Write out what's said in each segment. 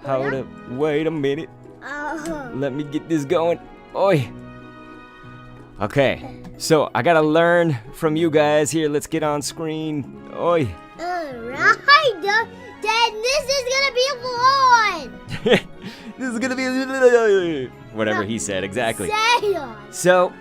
Hold up. Wait a minute. Let me get this going. Oi. Okay. So I gotta learn from you guys here. Let's get on screen. Oi. Alright, then this is gonna be fun. This is gonna be whatever he said exactly. So,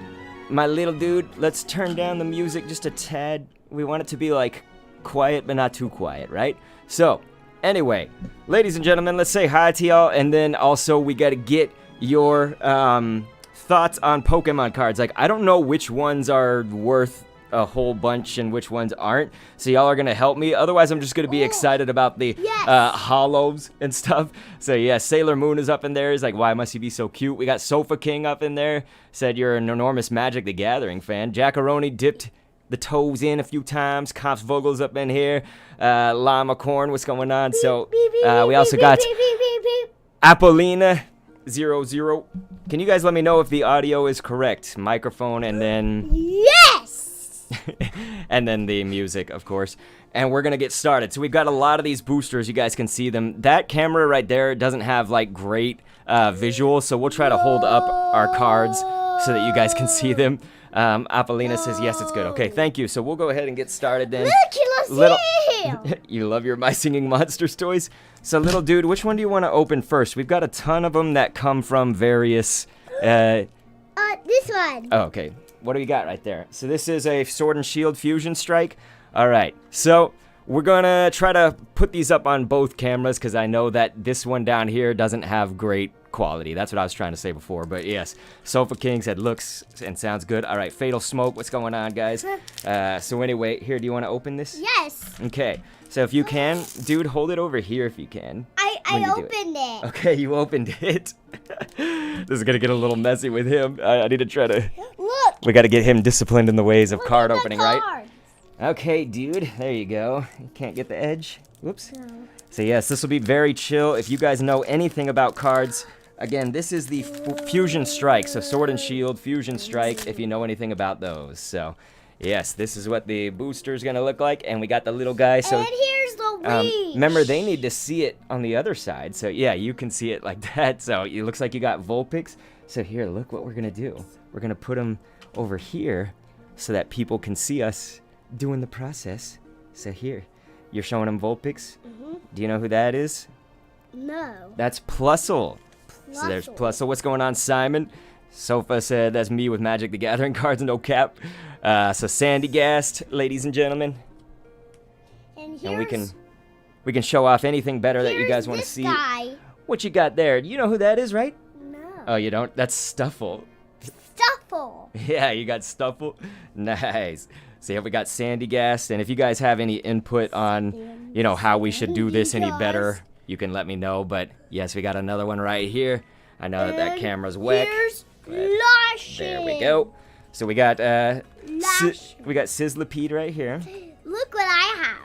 my little dude, let's turn down the music just a tad. We want it to be like quiet, but not too quiet, right? So, anyway, ladies and gentlemen, let's say hi to y'all, and then also we gotta get your thoughts on Pokemon cards. Like, I don't know which ones are worth a whole bunch and which ones aren't, so y'all are gonna help me. Otherwise, I'm just gonna be excited about the hollows and stuff. So yeah, Sailor Moon is up in there. He's like, why must he be so cute? We got Sofa King up in there. Said you're an enormous Magic the Gathering fan. Jackaroni dipped the toes in a few times. Comps Vogel's up in here. Llama Corn, what's going on? So we also got Apollina 00. Can you guys let me know if the audio is correct? Microphone and then and then the music, of course. And we're gonna get started. So we've got a lot of these boosters. You guys can see them. That camera right there doesn't have like great visuals, so we'll try to hold up our cards so that you guys can see them. Apollina says yes, it's good. Okay, thank you. So we'll go ahead and get started then. Look, you love your My Singing Monsters toys. So little dude, which one do you want to open first? We've got a ton of them that come from various. This one. Oh, okay. What do we got right there? So this is a Sword and Shield Fusion Strike. All right. So we're gonna try to put these up on both cameras because I know that this one down here doesn't have great quality. That's what I was trying to say before. But yes, Sofa King said looks and sounds good. All right, Fatal Smoke. What's going on, guys? So anyway, here. Do you want to open this? Yes. Okay. So if you can, dude, hold it over here if you can. I opened it. Okay, you opened it. This is gonna get a little messy with him. I need to try to. Look. We got to get him disciplined in the ways of card at the opening, right? cards. Okay, dude. There you go. You can't get the edge. Whoops. No. So yes, this will be very chill. If you guys know anything about cards, again, this is the Fusion Strike. So Sword and Shield, Fusion Strike, if you know anything about those. So yes, this is what the booster's gonna look like, and we got the little guy. So And here's the reach. remember, they need to see it on the other side. So yeah, you can see it like that. So it looks like you got Vulpix. So here, look what we're gonna do. We're gonna put them over here so that people can see us doing the process. So here, you're showing them Vulpix. Do you know who that is? No. That's Plusle. So there's Plusle. What's going on, Simon? Sofa said that's me with Magic the Gathering cards, no cap. So Sandy Gast, ladies and gentlemen. And we can show off anything better that you guys want to see. Guy. What you got there? You know who that is, right? No. Oh, you don't? That's Stuffle. Stuffle. Yeah, you got Stuffle. Nice. So yeah, we got Sandy Gast, and if you guys have any input on, you know, how we should do this any better, you can let me know. But yes, we got another one right here. I know that camera's whack. Here's There we go. So we got Sizzlipede right here. Look what I have.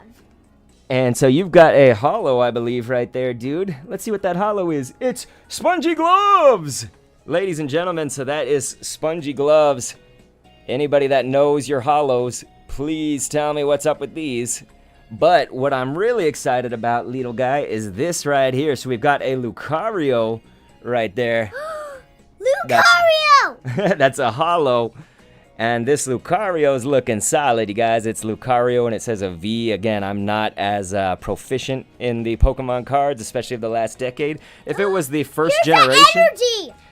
And so you've got a holo, I believe, right there, dude. Let's see what that holo is. It's Spongy Gloves! Ladies and gentlemen, so that is Spongy Gloves. Anybody that knows your holos, please tell me what's up with these. But what I'm really excited about, little guy, is this right here. So we've got a Lucario right there. Lucario! That's a holo. And this Lucario is looking solid, you guys. It's Lucario, and it says a V. Again, I'm not as proficient in the Pokemon cards, especially of the last decade. If it was the first generation,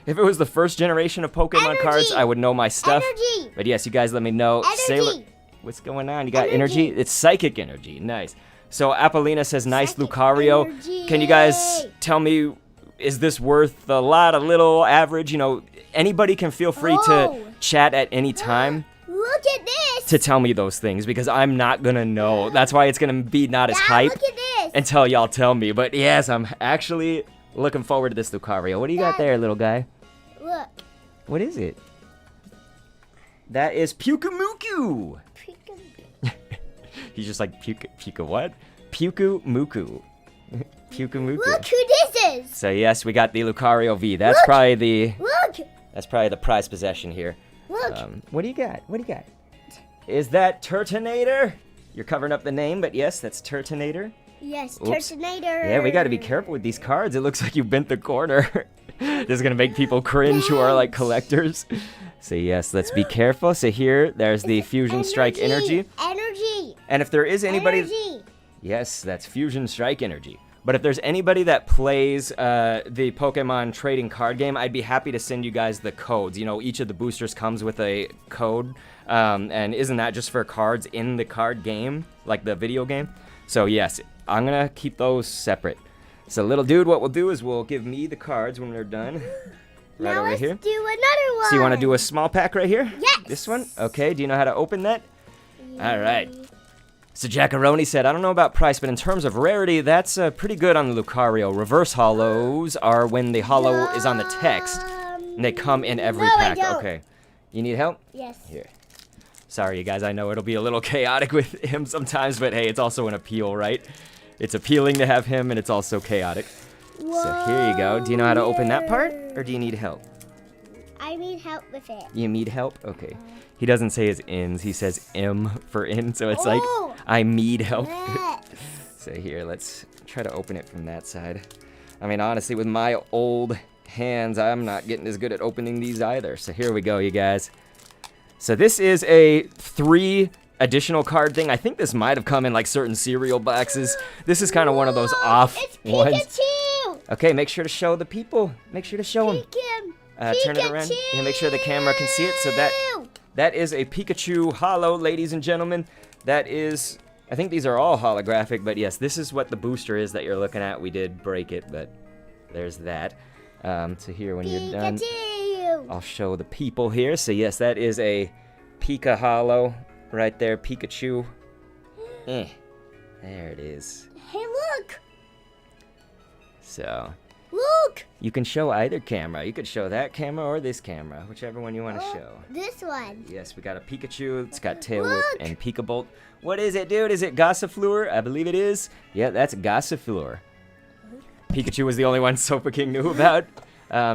if it was the first generation of Pokemon cards, I would know my stuff. Energy. But yes, you guys, let me know. Energy. What's going on? You got energy? It's psychic energy. Nice. So Apollina says, nice Lucario. energy. Can you guys tell me, is this worth a lot, a little, average? You know, anybody can feel free to chat at any time. Look at this. To tell me those things, because I'm not gonna know. That's why it's gonna be not as hype Look at this. until y'all tell me. But yes, I'm actually looking forward to this Lucario. What do you got there, little guy? Look. What is it? That is Pyukumuku. He's just like Puka what? Pyukumuku. Pyukumuku. Look who this is. So yes, we got the Lucario V. That's probably the prized possession here. Look. What do you got? What do you got? Is that Turtonator? You're covering up the name, but yes, that's Turtonator. Yes, Oops. Terminator. Yeah, we got to be careful with these cards. It looks like you bent the corner. This is going to make people cringe who are like collectors. So yes, let's be careful. So here, there's the Fusion Strike Energy. Energy. And if there is anybody... Energy. Yes, that's Fusion Strike Energy. But if there's anybody that plays the Pokemon trading card game, I'd be happy to send you guys the codes. You know, each of the boosters comes with a code. And isn't that just for cards in the card game, like the video game? So yes, I'm going to keep those separate. So little dude, what we'll do is we'll give me the cards when we're done. Right now over let's here. do another one. So you want to do a small pack right here? Yes. This one? Okay, do you know how to open that? Yeah. All right. So Jackaroni said, I don't know about price, but in terms of rarity, that's pretty good on the Lucario. Reverse hollows are when the hollow is on the text, and they come in every pack. I don't. Okay. You need help? Yes. Here. Sorry, you guys. I know it'll be a little chaotic with him sometimes, but hey, it's also an appeal, right? It's appealing to have him, and it's also chaotic. Whoa, So here you go. Do you know how to open that part, or do you need help? I need help with it. You need help? Okay. He doesn't say his ins. He says M for in, so it's like, Oh. I need help. Yes. So here, let's try to open it from that side. I mean, honestly, with my old hands, I'm not getting as good at opening these either. So here we go, you guys. So this is a 3 additional card thing. I think this might have come in like certain cereal boxes. This is kind of one of those off It's ones. Pikachu. Okay, make sure to show the people. Make sure to show them. Turn it around. Yeah, make sure the camera can see it. So that is a Pikachu Holo, ladies and gentlemen. That is, I think these are all holographic, but yes, this is what the booster is that you're looking at. We did break it, but there's that. So here, when you're done, I'll show the people here. So yes, that is a Pika Holo right there, Pikachu. There it is. Hey, look. So Look. you can show either camera. You could show that camera or this camera, whichever one you want to show. This one. Yes, we got a Pikachu. It's got Tail Whip Look. and Pikabolt. What is it, dude? Is it Gossifleur? I believe it is. Yeah, that's Gossifleur. Pikachu was the only one Sofa King knew about.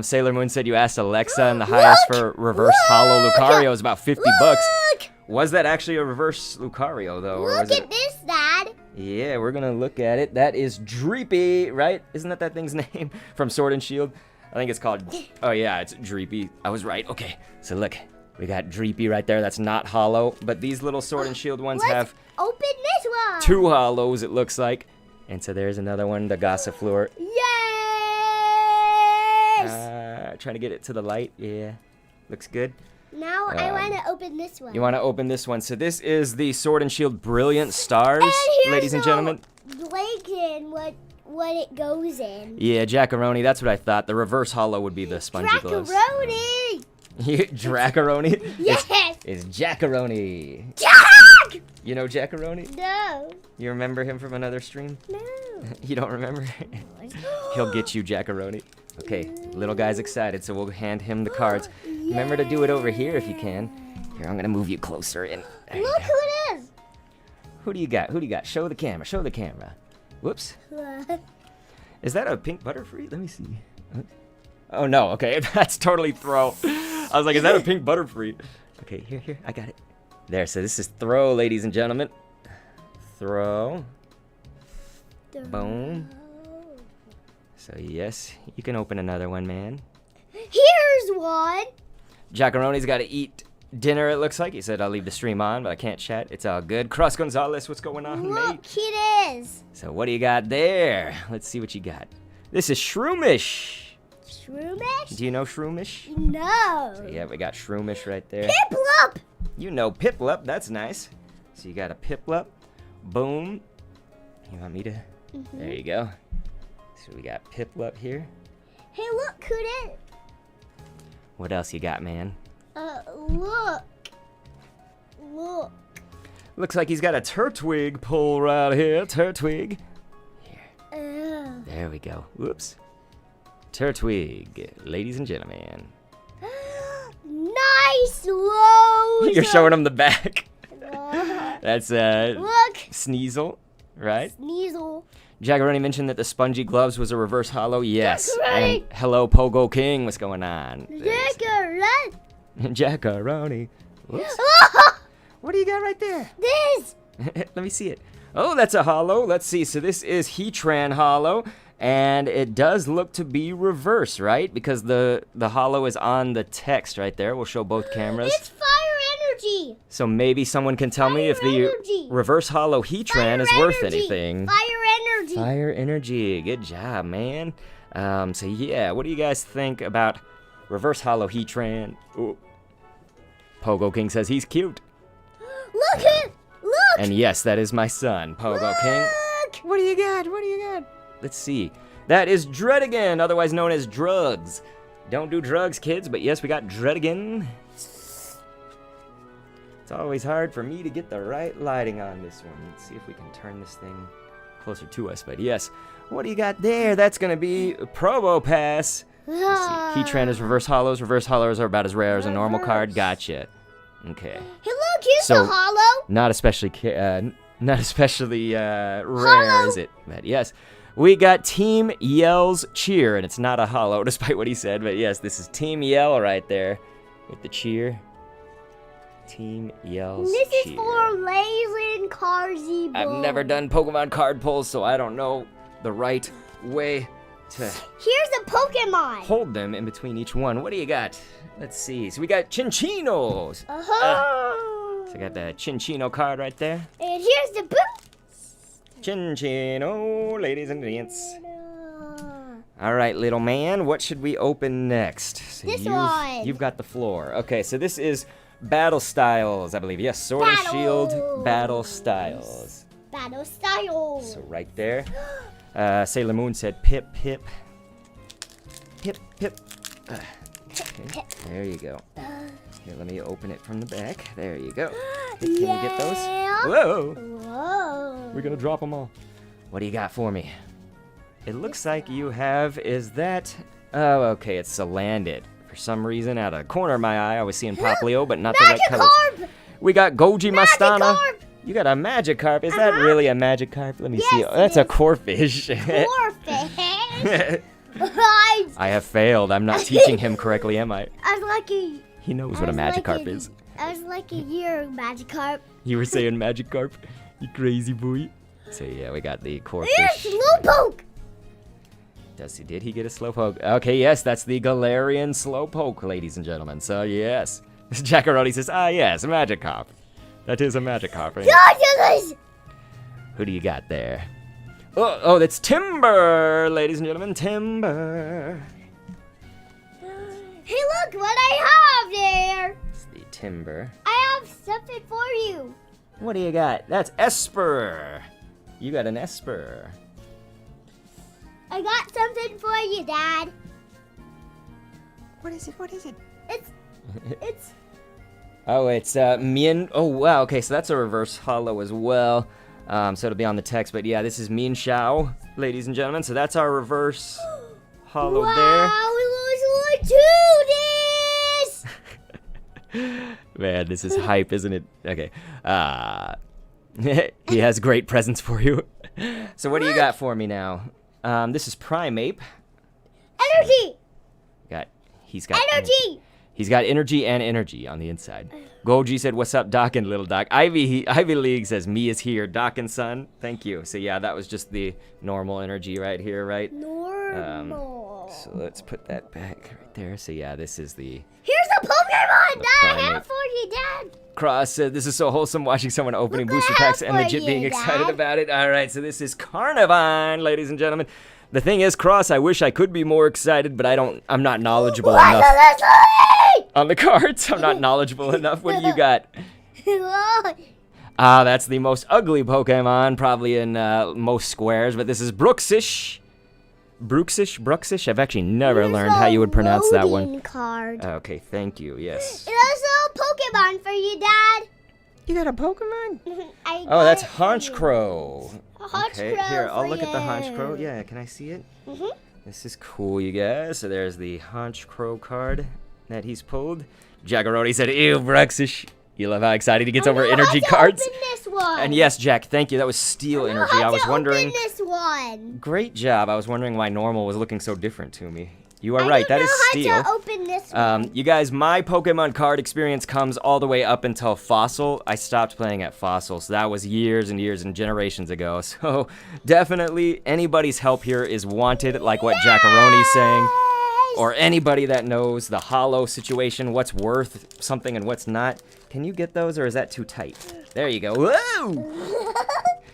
Sailor Moon said you asked Alexa, and the highest for reverse holo Lucario is about 50 bucks. Look. Was that actually a reverse Lucario, though? Or Look was at this, Dad. Yeah, we're gonna look at it. That is Dreepy, right? Isn't that thing's name from Sword and Shield? I think it's called. Oh yeah, it's Dreepy. I was right. Okay, so look, we got Dreepy right there. That's not hollow, but these little Sword and Shield ones Let's have open this one. 2 hollows. It looks like, and so there's another one, the Gossifleur. Yes. Trying to get it to the light. Yeah, looks good. Now I want to open this one. You want to open this one? So this is the Sword and Shield Brilliant Stars, And here's ladies and gentlemen. Blank in what it goes in. Yeah, Jackaroni, that's what I thought. The reverse hollow would be the spongy gloves. Dracaroni. Dracaroni? Yes. It's Jackaroni. Jack. You know Jackaroni? No. You remember him from another stream? No. You don't remember? He'll get you, Jackaroni. Okay, little guy's excited, so we'll hand him the cards. Remember to do it over here if you can. Here, I'm gonna move you closer in. There you Look go. who it is. Who do you got? Who do you got? Show the camera. Show the camera. Whoops. Is that a pink Butterfree? Let me see. Oh no, okay, that's totally Throw. I was like, is that a pink Butterfree? Okay, here, I got it. There, so this is Throw, ladies and gentlemen. Throw. Boom. So yes, you can open another one, man. Here's one. Jackaroni's got to eat dinner, it looks like. He said, I'll leave the stream on, but I can't chat. It's all good. Cross Gonzalez, what's going on, Look, mate? it is. So what do you got there? Let's see what you got. This is Shroomish. Shroomish? Do you know Shroomish? No. So yeah, we got Shroomish right there. Piplup. You know Piplup, that's nice. So you got a Piplup. Boom. You want me to? There you go. So we got Piplup here. Hey, look who it is. What else you got, man? Look. Look. Looks like he's got a Turtwig pull right here. Turtwig. Here. There we go. Whoops. Turtwig, ladies and gentlemen. Nice low. You're showing him the back. Look. That's Look. Sneasel, right? Sneasel. Jackaroni mentioned that the spongy gloves was a reverse hollow. Yes. Jackaroni. And hello, Pogo King. What's going on? Jackaroni. Jackaroni. Whoops. What do you got right there? This. Let me see it. Oh, that's a holo. Let's see. So this is Heatran holo, and it does look to be reverse, right? Because the holo is on the text right there. We'll show both cameras. It's fire energy. So maybe someone can tell me if the reverse holo Heatran is worth anything. Fire energy. Fire energy. Good job, man. So yeah, what do you guys think about reverse holo Heatran? Ooh. Pogo King says he's cute. Look at. Look! And yes, that is my son, Pogo King. What do you got? What do you got? Let's see. That is Dredigan, otherwise known as drugs. Don't do drugs, kids, but yes, we got Dredigan. It's always hard for me to get the right lighting on this one. Let's see if we can turn this thing closer to us, but yes. What do you got there? That's going to be Probo Pass. Let's see. Heatran is reverse holos. Reverse holos are about as rare as a normal card. Gotcha. Okay. Hey, look, here's the holo. Not especially rare, is it? But yes, we got Team Yell's cheer, and it's not a holo, despite what he said. But yes, this is Team Yell right there with the cheer. Team Yell's cheer. This is for Lazen Carzy. I've never done Pokemon card pulls, so I don't know the right way to. Here's a Pokemon. Hold them in between each one. What do you got? Let's see. So we got Chinchinos. So I got the Chinchino card right there. And here's the boots. Chinchino, ladies and gents. All right, little man. What should we open next? So this one. You've got the floor. Okay, so this is Battle Styles, I believe. Yes, Sword and Shield Battle Styles. Battle Styles. So right there. Sailor Moon said pip, pip. Pip, pip. Okay, there you go. Here, let me open it from the back. There you go. Can you get those? Whoa! Whoa! We're gonna drop them all. What do you got for me? It looks like you have, is that... Oh, okay, it's Salandit. For some reason, out of the corner of my eye, I was seeing Poplio, but not the right colors. We got Goji Mastana. You got a Magikarp. Is that really a Magikarp? Let me see. Oh, that's a Corphish. Corphish? I have failed. I'm not teaching him correctly, am I? I was like a... He knows what a Magikarp is. I was like a year Magikarp. You were saying Magikarp? You crazy boy. So yeah, we got the Corphish. Here's Slowpoke! Did he get a Slowpoke? Okay, yes, that's the Galarian Slowpoke, ladies and gentlemen. So yes. Jackaroni says, yes, Magikarp. That is a Magikarp. Right? Who do you got there? Oh, that's Timber, ladies and gentlemen. Timber. Hey, look what I have there. It's the Timber. I have something for you. What do you got? That's Esper. You got an Esper. I got something for you, Dad. What is it? What is it? It's... Oh, it's Mian. Oh, wow. Okay, so that's a reverse holo as well. So it'll be on the text. But yeah, this is Mian Xiao, ladies and gentlemen. So that's our reverse holo there. Wow, it looks like this. Man, this is hype, isn't it? Okay. He has great presents for you. So what do you got for me now? This is Primeape. Energy. He's got energy. He's got energy and energy on the inside. Goji said, "What's up, Doc and Little Doc?" Ivy League says, "Me is here, Doc and son." Thank you. So yeah, that was just the normal energy right here, right? Normal. So let's put that back right there. So yeah, this is the. Here's a Pokemon that I have for you, Dad. Cross said, "This is so wholesome watching someone opening booster packs and legit being excited about it." All right, so this is Carnivine, ladies and gentlemen. The thing is, Cross, I wish I could be more excited, but I'm not knowledgeable enough on the cards. I'm not knowledgeable enough. What do you got? That's the most ugly Pokemon, probably in most squares, but this is Bruxish. Bruxish? I've actually never learned how you would pronounce that one. Card. Okay, thank you, yes. There's a Pokemon for you, Dad. You got a Pokemon? Oh, that's Honchkrow. Okay, here, I'll look at the Honchkrow. Yeah, can I see it? This is cool, you guys. So there's the Honchkrow card that he's pulled. Jaggeroni said, "Ew, Bruxish." You love how excited he gets over energy cards. Open this one. And yes, Jack, thank you. That was steel energy. I was wondering. Open this one. Great job. I was wondering why normal was looking so different to me. You are right. That is steel. I don't know how to open this You guys, my Pokemon card experience comes all the way up until Fossil. I stopped playing at Fossil, so that was years and years and generations ago. So definitely anybody's help here is wanted, like what Jackaroni's saying. Or anybody that knows the holo situation, what's worth something and what's not. Can you get those, or is that too tight? There you go. Whoa!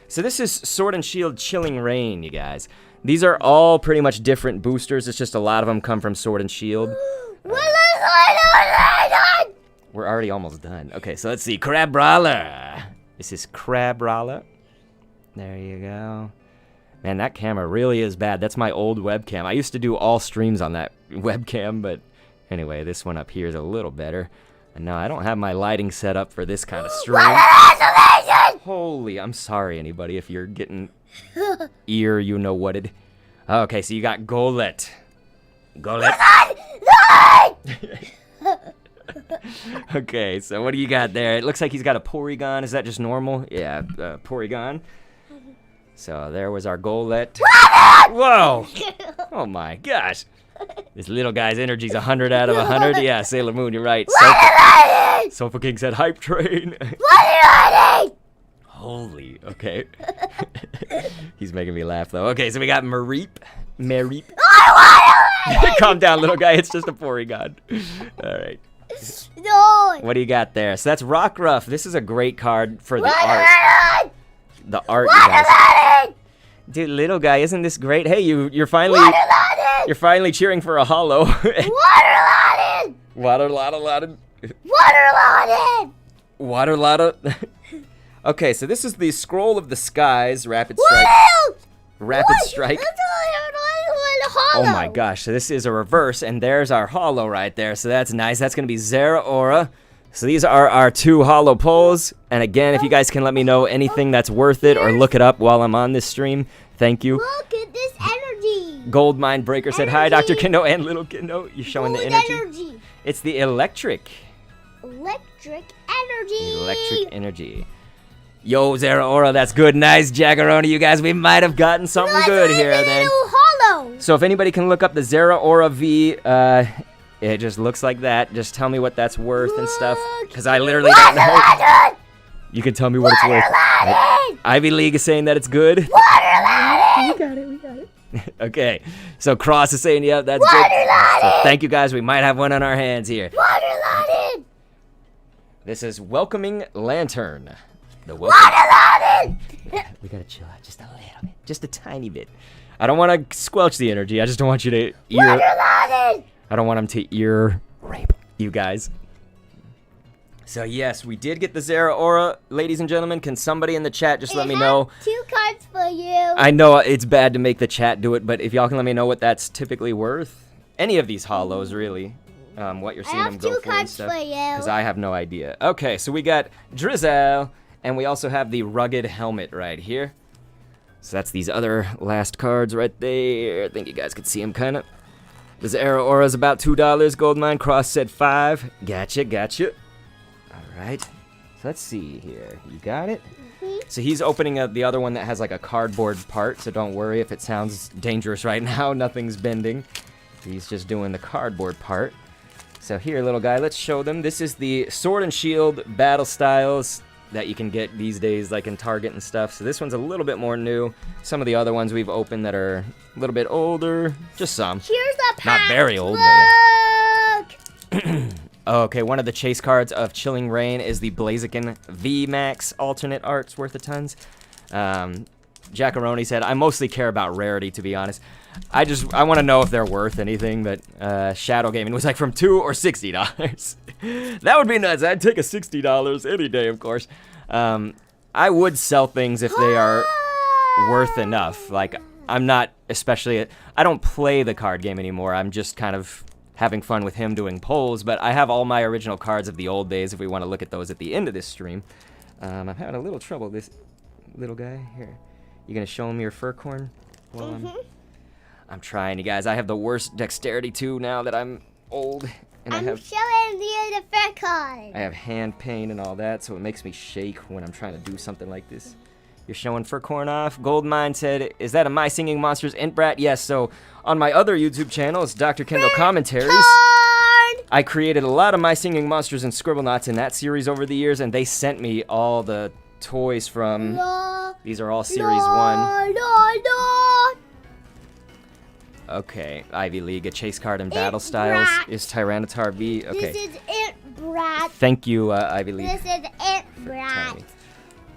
So this is Sword and Shield Chilling Rain, you guys. These are all pretty much different boosters. It's just a lot of them come from Sword and Shield. We're already almost done. Okay, so let's see. Crabrawler. This is Crabrawler. There you go. Man, that camera really is bad. That's my old webcam. I used to do all streams on that webcam, but anyway, this one up here is a little better. And no, I don't have my lighting set up for this kind of stream. Holy, I'm sorry, anybody, if you're getting ear, you know what it. Okay, so you got Golett. Golett. Okay, so what do you got there? It looks like he's got a Porygon. Is that just normal? Yeah, Porygon. So there was our Golett. Whoa! Oh my gosh. This little guy's energy's 100 out of 100. Yeah, Sailor Moon, you're right. Sofa King said hype train. Holy, okay. He's making me laugh though. Okay, so we got Mareep. Calm down, little guy. It's just a Porygon. All right. No. What do you got there? So that's Rockruff. This is a great card for the art. The art, you guys. Dude, little guy, isn't this great? Hey, you're finally cheering for a holo. Water. Okay, so this is the Scroll of the Skies, Rapid Strike. Rapid Strike. Oh my gosh, so this is a reverse, and there's our holo right there, so that's nice. That's going to be Zeraora. So these are our two holo pulls, and again, if you guys can let me know anything that's worth it or look it up while I'm on this stream, thank you. Look at this energy. Gold Mine Breaker said, hi, Dr. Kendo and Little Kendo. You're showing the energy. energy. It's the electric. Electric energy. Electric energy. Yo, Zeraora, that's good. Nice, Jackaroni, you guys. We might have gotten something good here, then. Hollow. So if anybody can look up the Zeraora V, it just looks like that. Just tell me what that's worth and stuff, because I literally don't know. You can tell me what it's worth. Ivy League is saying that it's good. We got it. Okay, so Cross is saying, yeah, that's good. So thank you, guys. We might have one on our hands here. This is Welcoming Lantern. The welcome. We gotta chill out just a little bit, just a tiny bit. I don't want to squelch the energy. I just don't want you to I don't want him to ear rape you guys. So yes, we did get the Zeraora, ladies and gentlemen. Can somebody in the chat just let me know? 2 cards for you. I know it's bad to make the chat do it, but if y'all can let me know what that's typically worth. Any of these holos, really. What you're seeing them go for and stuff. Because I have no idea. Okay, so we got Drizzle. And we also have the Rugged Helmet right here. So that's these other last cards right there. I think you guys could see them kind of. The Zeraora is about $2. Goldmine Cross said 5. Gotcha. All right. So let's see here. You got it? So he's opening up the other one that has like a cardboard part. So don't worry if it sounds dangerous right now. Nothing's bending. He's just doing the cardboard part. So here, little guy, let's show them. This is the Sword and Shield Battle Styles that you can get these days, like in Target and stuff. So this one's a little bit more new. Some of the other ones we've opened that are a little bit older. Just some. Here's the pack. Not very old. But yeah. Okay, one of the chase cards of Chilling Rain is the Blaziken VMAX alternate arts worth of tons. Jackaroni said, I mostly care about rarity, to be honest. I want to know if they're worth anything, but Shadow Gaming was like from $2 or $60. That would be nuts. I'd take a $60 any day, of course. I would sell things if they are worth enough. Like, I'm not especially... I don't play the card game anymore. I'm just kind of having fun with him doing polls, but I have all my original cards of the old days if we want to look at those at the end of this stream. I'm having a little trouble with this little guy. Here. You gonna show him your fur corn? Well, I'm trying, you guys. I have the worst dexterity, too, now that I'm old. And I'm showing you the fur corn. I have hand pain and all that, so it makes me shake when I'm trying to do something like this. You're showing fur corn off. Goldmine said, is that a My Singing Monsters Int Brat? Yes, so on my other YouTube channel, it's Dr. Kendall Commentaries. I created a lot of My Singing Monsters and Scribblenauts in that series over the years, and they sent me all the toys from... These are all Series 1. Okay, Ivy League, a chase card and battle styles. Is Tyranitar B? Okay. This is it, Brat. Thank you, Ivy League. This is it, Brat. Tiny.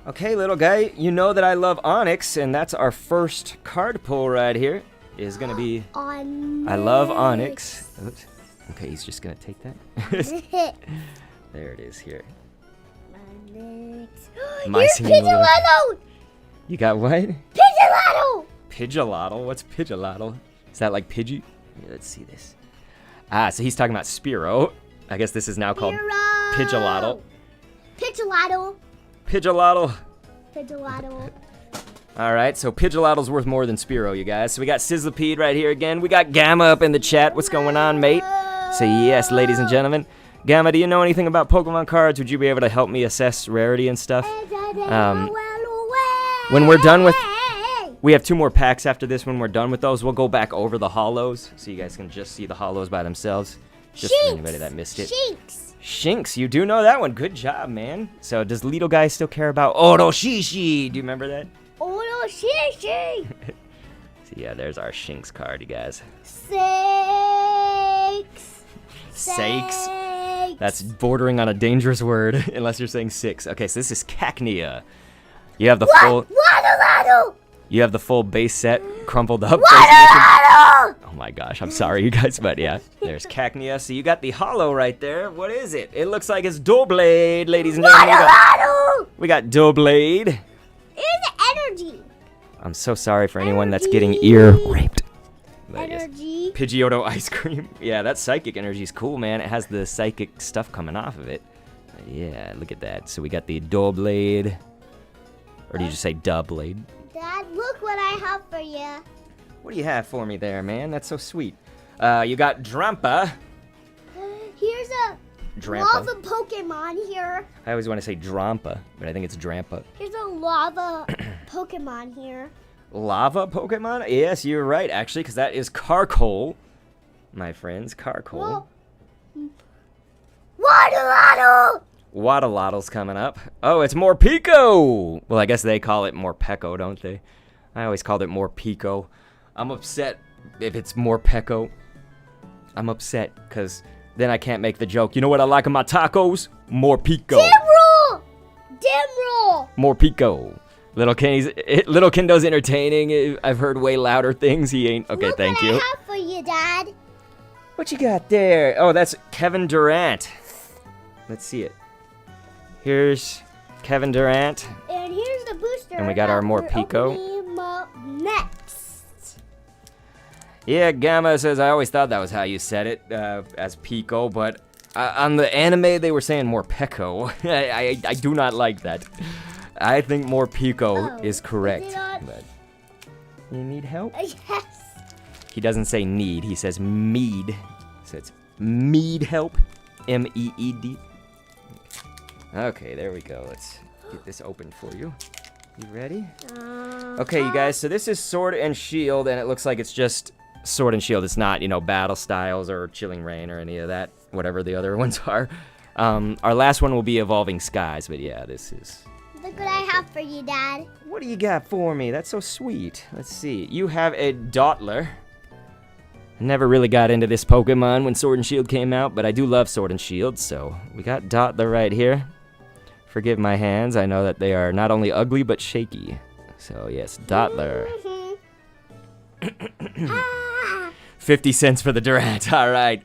Okay, little guy, you know that I love Onyx, and that's our first card pull right here. Is gonna be... Onyx. I love Onyx. Oops. Okay, he's just gonna take that. There it is here. Onyx. My Here's Singing Little... Pidgeotto. You got what? Pidgeotto. Pidgeotto? What's Pidgeotto? Is that like Pidgey? Yeah, let's see this. Ah, so he's talking about Spearow. I guess this is now called Pidgeotto. Pidgeotto. Pidgeotto. Pidgeotto. All right, so Pidgeotto's worth more than Spearow, you guys. So we got Sizzlipede right here again. We got Gamma up in the chat. What's going on, mate? Say yes, ladies and gentlemen. Gamma, do you know anything about Pokemon cards? Would you be able to help me assess rarity and stuff? When we're done with... We have 2 more packs after this. When we're done with those, we'll go back over the holos, so you guys can just see the holos by themselves. Just for anybody that missed it. Shinx, you do know that one. Good job, man. So does Little Guy still care about Oroshishi? Do you remember that? Oroshishi. So yeah, there's our Shinx card, you guys. Sakes. That's bordering on a dangerous word, unless you're saying 6. Okay, so this is Cacnea. You have the full... You have the full base set crumpled up. Oh my gosh, I'm sorry, you guys, but yeah, there's Cacnea. So you got the holo right there. What is it? It looks like it's Doublade, ladies and gentlemen. We got Doublade. It's energy. I'm so sorry for anyone that's getting ear raped. Energy. Pidgeotto ice cream. Yeah, that psychic energy is cool, man. It has the psychic stuff coming off of it. Yeah, look at that. So we got the Doublade. Or do you just say Doublade? Dad, look what I have for you. What do you have for me there, man? That's so sweet. You got Drampa. Here's a lava Pokemon here. I always want to say Drampa, but I think it's Drampa. Here's a lava Pokemon here. Lava Pokemon? Yes, you're right, actually, because that is Carkol. My friends, Carkol. Waddle! Waddle-Waddle's coming up. Oh, it's Morpeko! Well, I guess they call it Morpeko, don't they? I always called it Morpeko. I'm upset if it's Morpeko. I'm upset, because then I can't make the joke. You know what I like in my tacos? Morpeko. Dimroll! Morpeko. Little Kendo's entertaining. I've heard way louder things. He ain't. Okay, thank you. Look what I have for you, Dad. What you got there? Oh, that's Kevin Durant. Let's see it. Here's Kevin Durant. And here's the booster. And we got our Morpeko. Next. Yeah, Gamma says, I always thought that was how you said it, as Pico, but on the anime they were saying Morpeko. I do not like that. I think Morpeko is correct. But you need help? Yes. He doesn't say need, he says mead. So it's mead help. M-E-E-D. Okay, there we go. Let's get this open for you. You ready? Okay, you guys, so this is Sword and Shield, and it looks like it's just Sword and Shield. It's not, you know, Battle Styles or Chilling Reign or any of that, whatever the other ones are. Our last one will be Evolving Skies, but yeah, this is... Look what I have for you, Dad. What do you got for me? That's so sweet. Let's see. You have a Dottler. I never really got into this Pokemon when Sword and Shield came out, but I do love Sword and Shield, so we got Dottler right here. Forgive my hands, I know that they are not only ugly, but shaky. So yes, Dottler. 50 cents for the Durant, alright.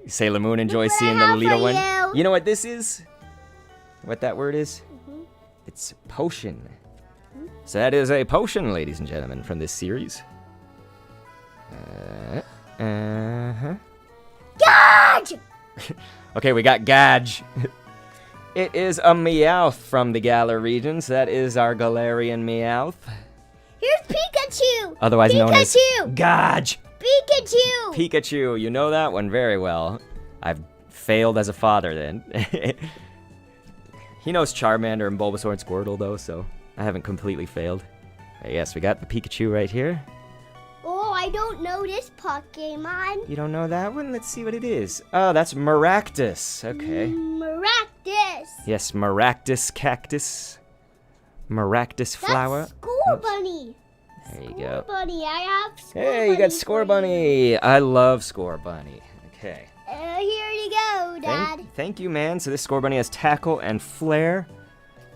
Sailor Moon enjoys seeing the little one. You know what this is? What that word is? It's potion. So that is a potion, ladies and gentlemen, from this series. Gouge! Okay, we got Gouge. It is a Meowth from the Galar regions. That is our Galarian Meowth. Here's Pikachu! Otherwise known as Gouge! Pikachu! Pikachu, you know that one very well. I've failed as a father then. He knows Charmander and Bulbasaur and Squirtle though, so I haven't completely failed. Yes, we got the Pikachu right here. Oh, I don't know this Pokemon. You don't know that one? Let's see what it is. Oh, that's Maractus. Okay. Maractus. Yes, Maractus cactus. Maractus flower. That's Score Bunny. There you Score go. Bunny. I have Score Hey, Bunny. you got Score Bunny. I love Score Bunny. Okay. Here you go, Dad. Thank you, man. So this Score Bunny has tackle and flare.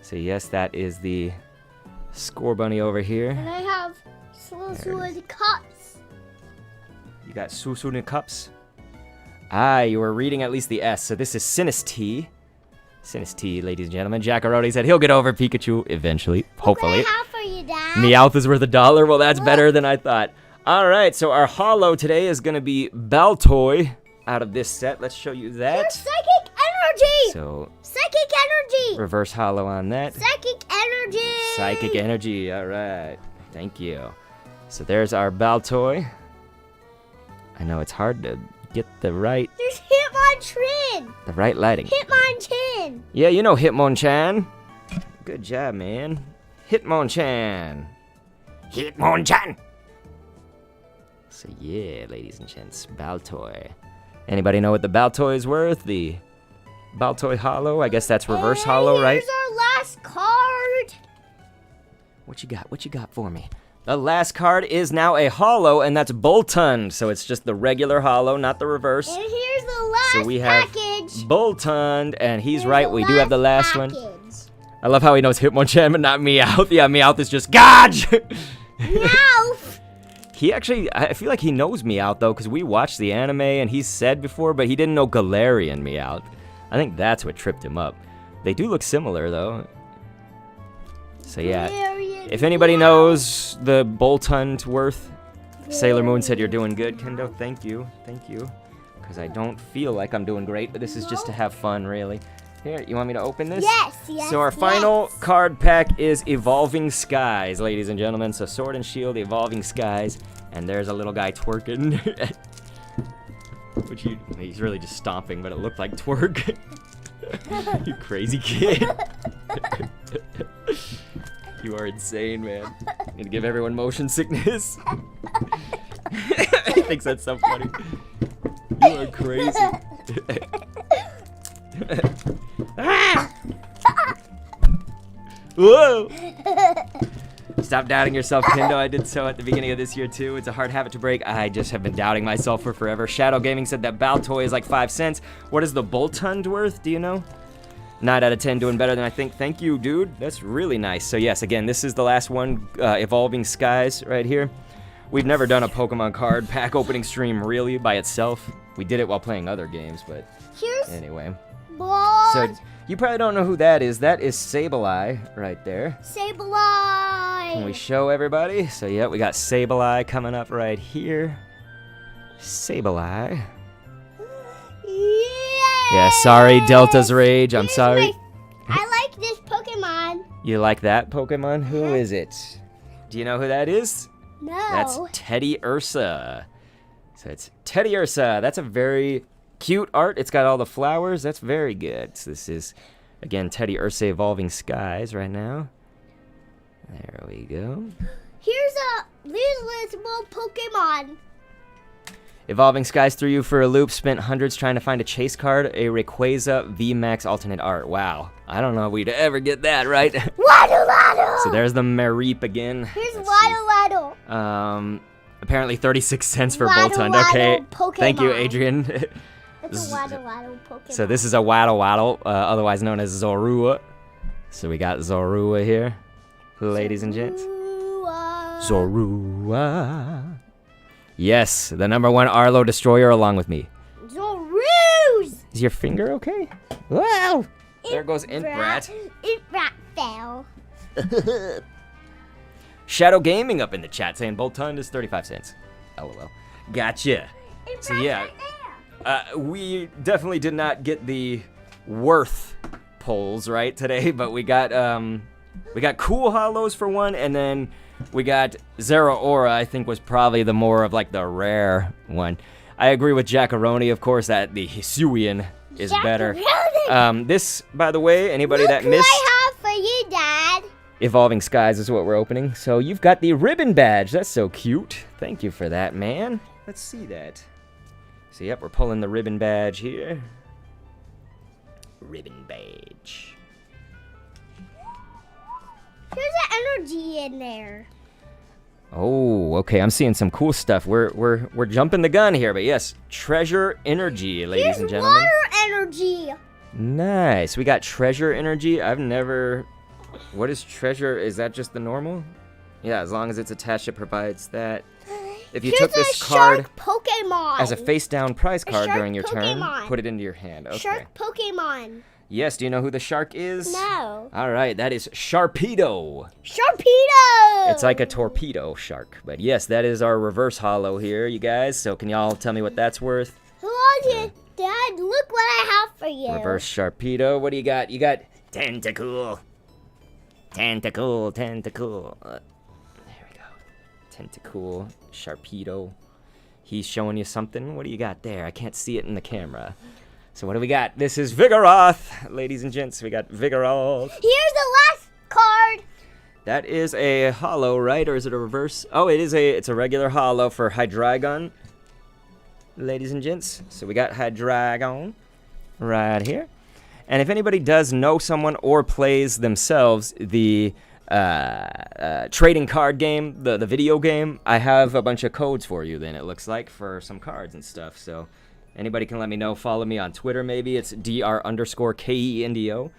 So yes, that is the Score Bunny over here. And I have Suicune Cups. You got Susune cups. Ah, you were reading at least the S. So this is Sinistee. Sinistee, ladies and gentlemen. Jackaroni said he'll get over Pikachu eventually, hopefully. What do I have for you, Dad? Meowth is worth $1. Well, that's better than I thought. All right, so our holo today is going to be Baltoy out of this set. Let's show you that. Here's Psychic Energy. So Psychic Energy. reverse holo on that. Psychic Energy. Psychic energy. All right. Thank you. So there's our Baltoy. I know it's hard to get the right There's Hitmonchan. the right lighting. Hitmonchan. Yeah, you know Hitmonchan. Good job, man. Hitmonchan. Hitmonchan. So yeah, ladies and gents, Baltoy. Anybody know what the Baltoy is worth? The Baltoy holo? I guess that's reverse holo, right? Here's our last card. What you got? What you got for me? The last card is now a holo, and that's Boltund. So it's just the regular holo, not the reverse. And here's the last So we have package. Boltund, and he's Here's right. the We do have the last one. package. I love how he knows Hitmonchan, but not Meowth. Yeah, Meowth is just Godge. Meowth. He actually, I feel like he knows Meowth though, because we watched the anime and he's said before, but he didn't know Galarian Meowth. I think that's what tripped him up. They do look similar though. So yeah, Galarian if anybody Meowth. knows the Boltund worth, Sailor Moon said you're doing good, Kendo. Thank you, because I don't feel like I'm doing great, but this is just to have fun, really. Here, you want me to open this? Yes. So our final card pack is Evolving Skies, ladies and gentlemen. So Sword and Shield, Evolving Skies, and there's a little guy twerking. He's really just stomping, but it looked like twerk. You crazy kid. You are insane, man. I'm gonna give everyone motion sickness. He thinks that's so funny. You are crazy. Whoa! Stop doubting yourself, Kendo. I did so at the beginning of this year, too. It's a hard habit to break. I just have been doubting myself for forever. Shadow Gaming said that Baltoy is like 5 cents. What is the Boltund worth? Do you know? 9 out of 10, doing better than I think. Thank you, dude. That's really nice. So, yes, again, this is the last one, Evolving Skies right here. We've never done a Pokemon card pack opening stream, really, by itself. We did it while playing other games, but Here's anyway. Blood. So, you probably don't know who that is. That is Sableye right there. Sableye. Can we show everybody? So, yeah, we got Sableye coming up right here. Sableye. Yeah, sorry, Delta's Rage. I'm sorry. I like this Pokemon. You like that Pokemon? Who is it? Do you know who that is? No. That's Teddy Ursa. So it's Teddy Ursa. That's a very cute art. It's got all the flowers. That's very good. So this is, again, Teddy Ursa Evolving Skies right now. There we go. These little Pokemon. Evolving Skies threw you for a loop, spent hundreds trying to find a chase card, a Rayquaza VMAX alternate art. Wow. I don't know if we'd ever get that, right? Waddle Waddle. So there's the Mareep again. Here's Let's see. Waddle Waddle. Apparently 36 cents for Waddle Boltund. Waddle Okay. Pokemon. Thank you, Adrian. It's a Waddle Waddle Pokemon. So this is a Waddle Waddle, otherwise known as Zorua. So we got Zorua here, ladies and gents. Zorua. Yes, the #1 Arlo Destroyer along with me. Zorus. Is your finger okay? Wow. There goes Intbrat. Intbrat fell. Shadow Gaming up in the chat saying Boltund is 35 cents. LOL. Gotcha. So yeah, we definitely did not get the worth polls right today, but we got cool hollows for one, and then we got Zeraora, I think was probably the more of like the rare one. I agree with Jackaroni, of course, that the Hisuian is better. This, by the way, anybody that missed. What I have for you, Dad. Evolving Skies is what we're opening. So you've got the ribbon badge. That's so cute. Thank you for that, man. Let's see that. So, yep, we're pulling the ribbon badge here. Ribbon badge. There's an energy in there. Oh, okay. I'm seeing some cool stuff. We're jumping the gun here, but yes, treasure energy, ladies and gentlemen. Water energy. Nice. We got treasure energy. I've never. What is treasure? Is that just the normal? Yeah, as long as it's attached, it provides that. If you took this card shark Pokemon as a face-down prize card during your Pokemon. turn, put it into your hand. Okay. Shark Pokemon. Yes. Do you know who the shark is? No. All right. That is Sharpedo. Sharpedo. It's like a torpedo shark. But yes, that is our reverse holo here, you guys. So can y'all tell me what that's worth? Hello, Dad. Look what I have for you. Reverse Sharpedo. What do you got? You got Tentacool. Tentacool. There we go. Tentacool. Sharpedo. He's showing you something. What do you got there? I can't see it in the camera. So what do we got? This is Vigoroth. Ladies and gents, we got Vigoroth. Here's the last card. That is a holo, right? Or is it a reverse? Oh, it's a regular holo for Hydreigon. Ladies and gents. So we got Hydreigon right here. And if anybody does know someone or plays themselves the trading card game, the video game, I have a bunch of codes for you then, it looks like, for some cards and stuff. So anybody can let me know. Follow me on Twitter maybe. It's dr_KENDO.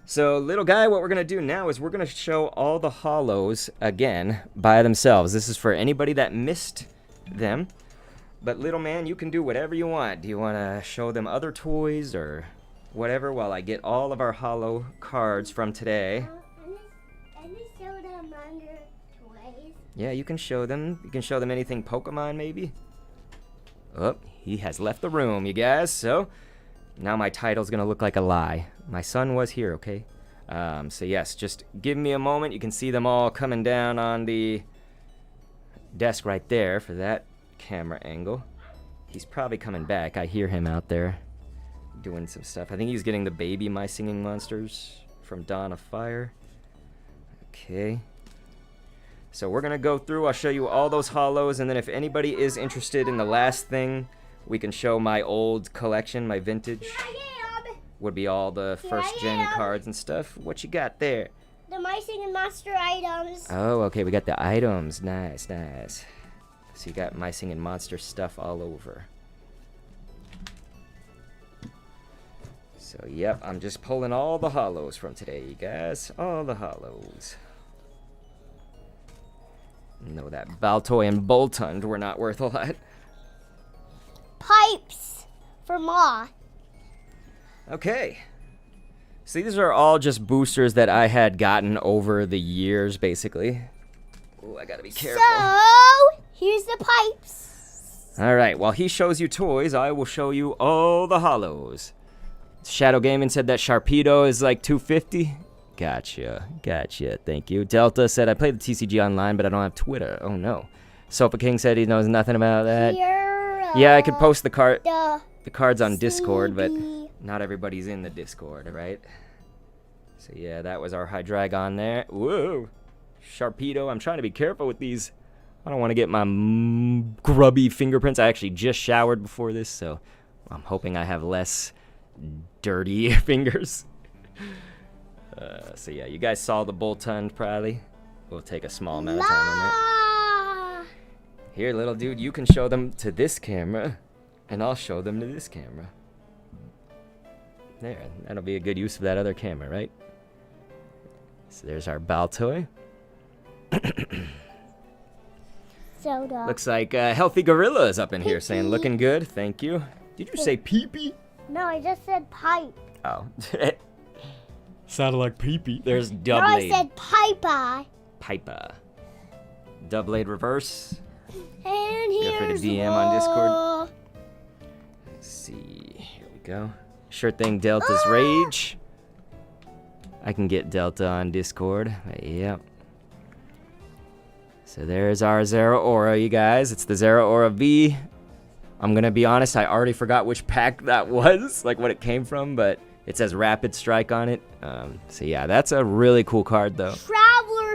So little guy, what we're going to do now is we're going to show all the holos again by themselves. This is for anybody that missed them. But little man, you can do whatever you want. Do you want to show them other toys or whatever while I get all of our holo cards from today? Show them under toys. Yeah, you can show them. You can show them anything Pokemon, maybe. Oh, he has left the room, you guys. So now my title's gonna look like a lie. My son was here, okay? So yes, just give me a moment. You can see them all coming down on the desk right there for that camera angle. He's probably coming back. I hear him out there doing some stuff. I think he's getting the baby My Singing Monsters from Dawn of Fire. Okay. So we're gonna go through. I'll show you all those holos, and then if anybody is interested in the last thing, we can show my old collection, my vintage. Would be all the first gen cards and stuff. What you got there? The My Singing Monster items. Oh, okay, we got the items. Nice, nice. So you got My Singing Monster stuff all over. So, yep, I'm just pulling all the holos from today, you guys. All the holos. No, that Baltoy and Boltund were not worth a lot. Pipes for Ma. Okay. So these are all just boosters that I had gotten over the years, basically. Oh, I gotta be careful. So, here's the pipes. Alright, while he shows you toys, I will show you all the holos. Shadow Gaming said that Sharpedo is like 250. Gotcha. Thank you. Delta said, I play the TCG online, but I don't have Twitter. Oh, no. Sofa King said he knows nothing about that. Yeah, I could post the cards on Discord, but not everybody's in the Discord, right? So, yeah, that was our Hydreigon there. Whoa. Sharpedo. I'm trying to be careful with these. I don't want to get my grubby fingerprints. I actually just showered before this, so I'm hoping I have less dirty fingers. So yeah, you guys saw the Boltund probably. We'll take a small amount of time on it. Here, little dude, you can show them to this camera, and I'll show them to this camera. There, that'll be a good use of that other camera, right? So there's our Baltoy. Soda. Looks like Healthy Gorilla is up in here saying, looking good, thank you. Did you say pee-pee? No, I just said pipe. Oh. Sounded like pee-pee. There's Doublade. No, I said piper. Piper. Doublade reverse. And Feel free to here's DM on Discord. Let's see. Here we go. Sure thing, Delta's Rage. I can get Delta on Discord. Yep. So there's our Zeraora, you guys. It's the Zeraora V. I'm gonna be honest, I already forgot which pack that was, like what it came from, but it says Rapid Strike on it. So yeah, that's a really cool card though.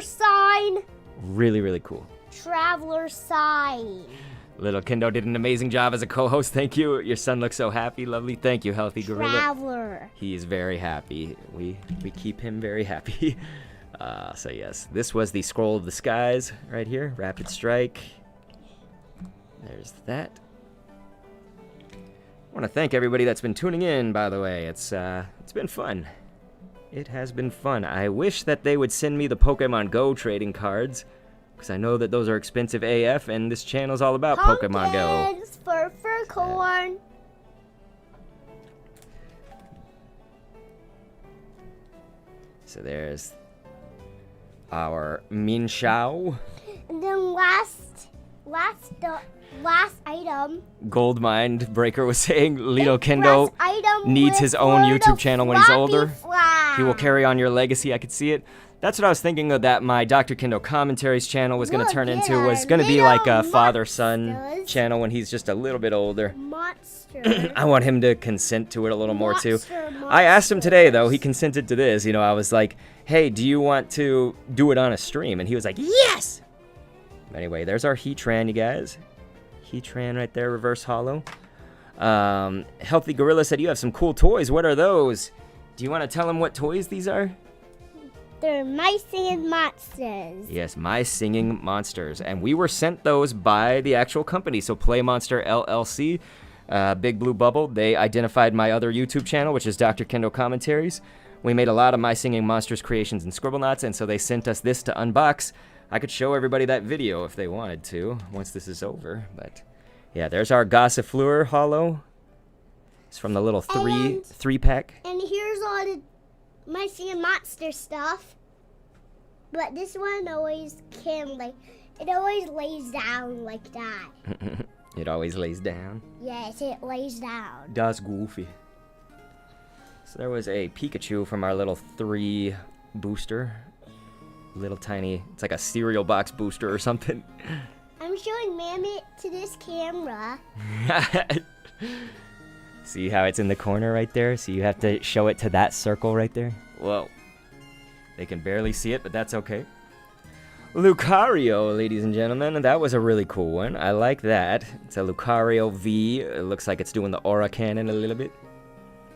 sign. Really, really cool. Traveler sign. Little Kendo did an amazing job as a co-host. Thank you. Your son looks so happy. Lovely. Thank you, Healthy Gorilla. Traveler. He is very happy. We keep him very happy. So yes, this was the Scroll of the Skies right here. Rapid Strike. There's that. I want to thank everybody that's been tuning in, by the way. It's been fun. It has been fun. I wish that they would send me the Pokemon Go trading cards, because I know that those are expensive AF, and this channel's all about Pokemon Go. Pumpkins for corn. So there's our Minshao. And then last item. Goldmine Breaker was saying Little Kendo Last item needs his own for YouTube the channel when he's floppy older. flag. He will carry on your legacy. I could see it. That's what I was thinking of, that my Dr. Kendo Commentaries channel was going to Look turn at into, our was going to be little like a father-son monsters. channel when he's just a little bit older. Monster. I want him to consent to it a little more too. Monster, I asked him today though, he monsters. consented to this. You know, I was like, hey, do you want to do it on a stream? And he was like, yes! Anyway, there's our Heatran, you guys. Heatran right there, reverse hollow. Healthy Gorilla said you have some cool toys. What are those? Do you want to tell him what toys these are? They're My Singing Monsters. Yes, My Singing Monsters. And we were sent those by the actual company. So Play Monster LLC, Big Blue Bubble, they identified my other YouTube channel, which is Dr. Kendo Commentaries. We made a lot of My Singing Monsters creations and Scribblenauts, and so they sent us this to unbox. I could show everybody that video if they wanted to, once this is over. But yeah, there's our Gossifleur hollow. It's from the little three pack. And here's all the My Singing Monster stuff. But this one always it always lays down like that. It always lays down. Yes, it lays down. Das goofy. So there was a Pikachu from our little 3 booster. Little tiny, it's like a cereal box booster or something. I'm showing Mammoth to this camera. See how it's in the corner right there? So you have to show it to that circle right there. Whoa. They can barely see it, but that's okay. Lucario, ladies and gentlemen. That was a really cool one. I like that. It's a Lucario V. It looks like it's doing the aura cannon a little bit.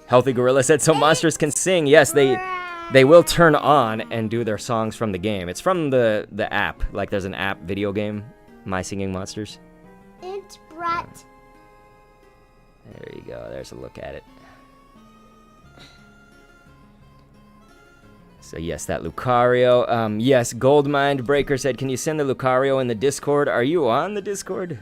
Healthy Gorilla said, so monsters can sing. Yes, they will turn on and do their songs from the game. It's from the app. Like there's an app video game, My Singing Monsters. It's Brett. There you go. There's a look at it. So yes, that Lucario. Yes, Goldmine Breaker said, can you send the Lucario in the Discord? Are you on the Discord?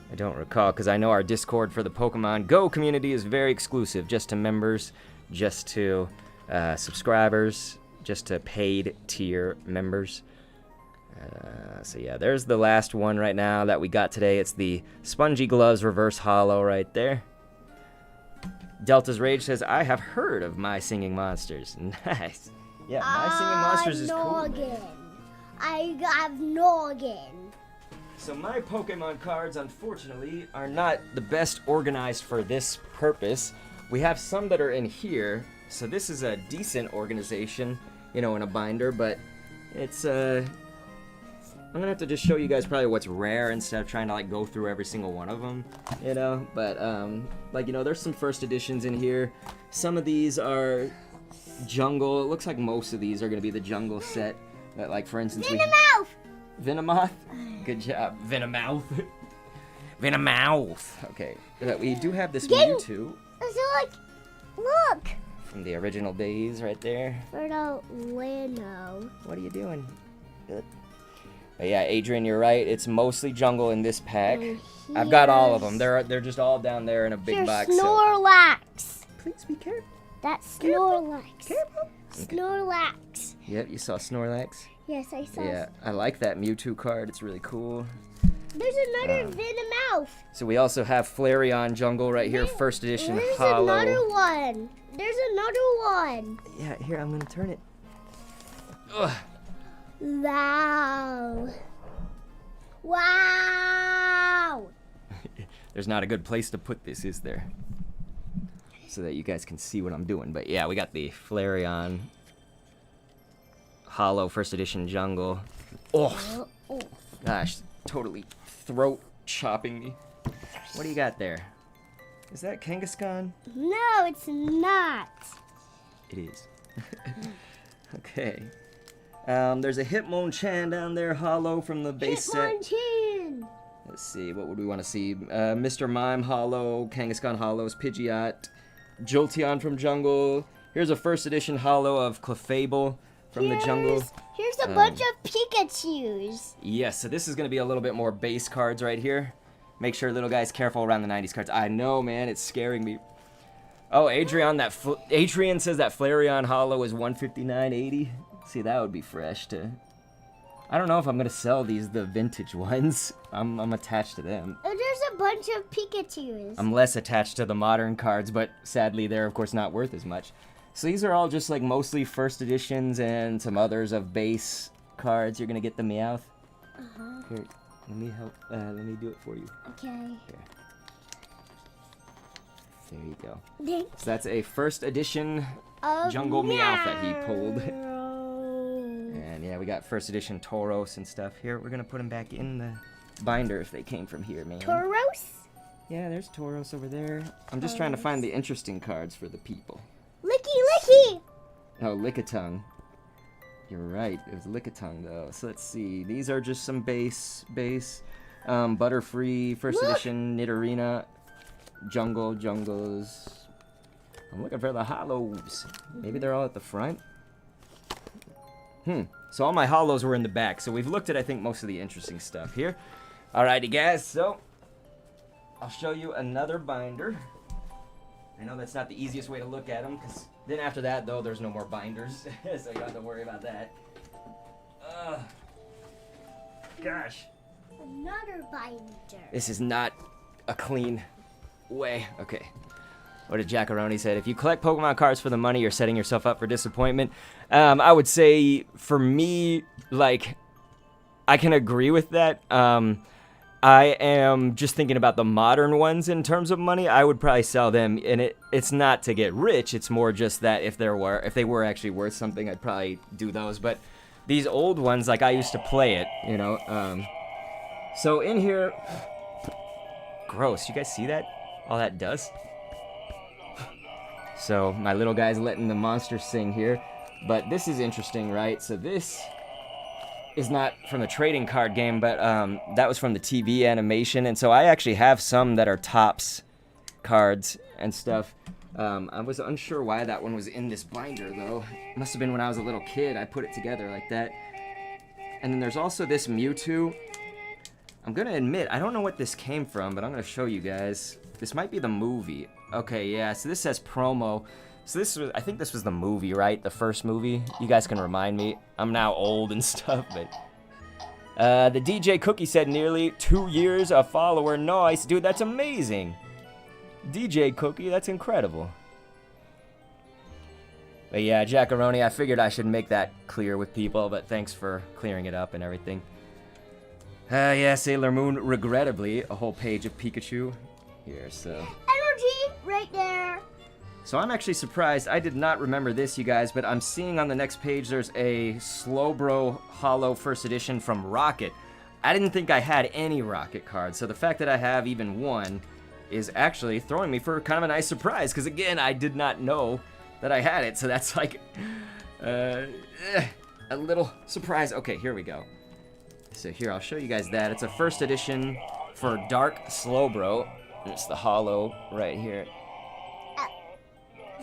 I don't recall, because I know our Discord for the Pokemon Go community is very exclusive, just to members, just to subscribers, just to paid tier members. So yeah, there's the last one right now that we got today. It's the Spongy Gloves Reverse Hollow right there. Delta's Rage says, I have heard of My Singing Monsters. Nice. Yeah, My Singing Monsters is cool, man. I got noggin. So my Pokemon cards, unfortunately, are not the best organized for this purpose. We have some that are in here, so this is a decent organization, you know, in a binder, but it's, I'm gonna have to just show you guys probably what's rare instead of trying to, like, go through every single one of them, you know, but, like, you know, there's some first editions in here. Some of these are jungle. It looks like most of these are gonna be the jungle set, but, like, for instance, Venomoth! Venomoth? Good job. Venomoth. Venomoth. Okay. But we do have this Mewtwo. So look! From the original days right there. For the Lino. What are you doing? Good. But yeah, Adrian, you're right. It's mostly jungle in this pack. I've got all of them. They're just all down there in a big box. Snorlax. So. Please be careful. That's Snorlax. Careful. Okay. Snorlax. Yep, you saw Snorlax? Yes, I saw. Yeah, I like that Mewtwo card. It's really cool. There's another Venomoth. So we also have Flareon Jungle right here, first edition hollow. There's another one. There's another one. Yeah, here, I'm gonna turn it. Ugh. Wow. Wow. There's not a good place to put this, is there? So that you guys can see what I'm doing. But yeah, we got the Flareon Hollow first edition jungle. Oh, gosh, totally throat chopping me. What do you got there? Is that Kangaskhan? No, it's not. It is. Okay. There's a Hitmonchan down there, hollow from the base set. Hitmonchan! Let's see, what would we want to see? Mr. Mime hollow, Kangaskhan hollows, Pidgeot, Jolteon from Jungle. Here's a first edition hollow of Clefable from the Jungle. Here's a bunch of Pikachus. Yes, so this is going to be a little bit more base cards right here. Make sure, little guys, careful around the 90s cards. I know, man, it's scaring me. Oh, Adrian says that Flareon hollow is 159.80. See, that would be fresh to... I don't know if I'm going to sell these, the vintage ones. I'm attached to them. Oh, there's a bunch of Pikachus. I'm less attached to the modern cards, but sadly they're, of course, not worth as much. So these are all just, like, mostly first editions and some others of base cards. You're going to get the Meowth. Uh-huh. Here, let me help. Let me do it for you. Okay. Here. There you go. Thanks. So that's a first edition Jungle Meowth that he pulled. And yeah, we got first edition Tauros and stuff. Here, we're going to put them back in the binder if they came from here, man. Tauros? Yeah, there's Tauros over there. I'm just trying to find the interesting cards for the people. Licky! Oh, Lickitung. You're right. It was Lickitung, though. So let's see. These are just some base. Butterfree, first edition, Nidorina, Jungles. I'm looking for the hollows. Maybe they're all at the front? So all my hollows were in the back. So we've looked at, I think, most of the interesting stuff here. Alrighty, guys. So I'll show you another binder. I know that's not the easiest way to look at them, because then after that, though, there's no more binders. So you don't have to worry about that. Gosh. Another binder. This is not a clean way. Okay. What did Jackaroni said? If you collect Pokemon cards for the money, you're setting yourself up for disappointment. I would say, for me, like, I can agree with that. I am just thinking about the modern ones in terms of money. I would probably sell them, and it's not to get rich. It's more just that if they were actually worth something, I'd probably do those. But these old ones, like, I used to play it, you know. So in here, gross. You guys see that? All that dust. So my little guy's letting the monster sing here. But this is interesting, right? So this is not from the trading card game, but that was from the TV animation. And so I actually have some that are Topps cards and stuff. I was unsure why that one was in this binder, though. It must have been when I was a little kid. I put it together like that. And then there's also this Mewtwo. I'm going to admit, I don't know what this came from, but I'm going to show you guys. This might be the movie. Okay, yeah, so this says promo. So I think this was the movie, right? The first movie. You guys can remind me. I'm now old and stuff, but... the DJ Cookie said nearly 2 years a follower. Nice. Dude, that's amazing. DJ Cookie, that's incredible. But yeah, Jackaroni, I figured I should make that clear with people, but thanks for clearing it up and everything. Yeah, Sailor Moon, regrettably, a whole page of Pikachu. Here, so... Energy, right there. So I'm actually surprised. I did not remember this, you guys, but I'm seeing on the next page there's a Slowbro Hollow First Edition from Rocket. I didn't think I had any Rocket cards, so the fact that I have even one is actually throwing me for kind of a nice surprise, because again, I did not know that I had it, so that's like a little surprise. Okay, here we go. So here, I'll show you guys that. It's a First Edition for Dark Slowbro. It's the Hollow right here.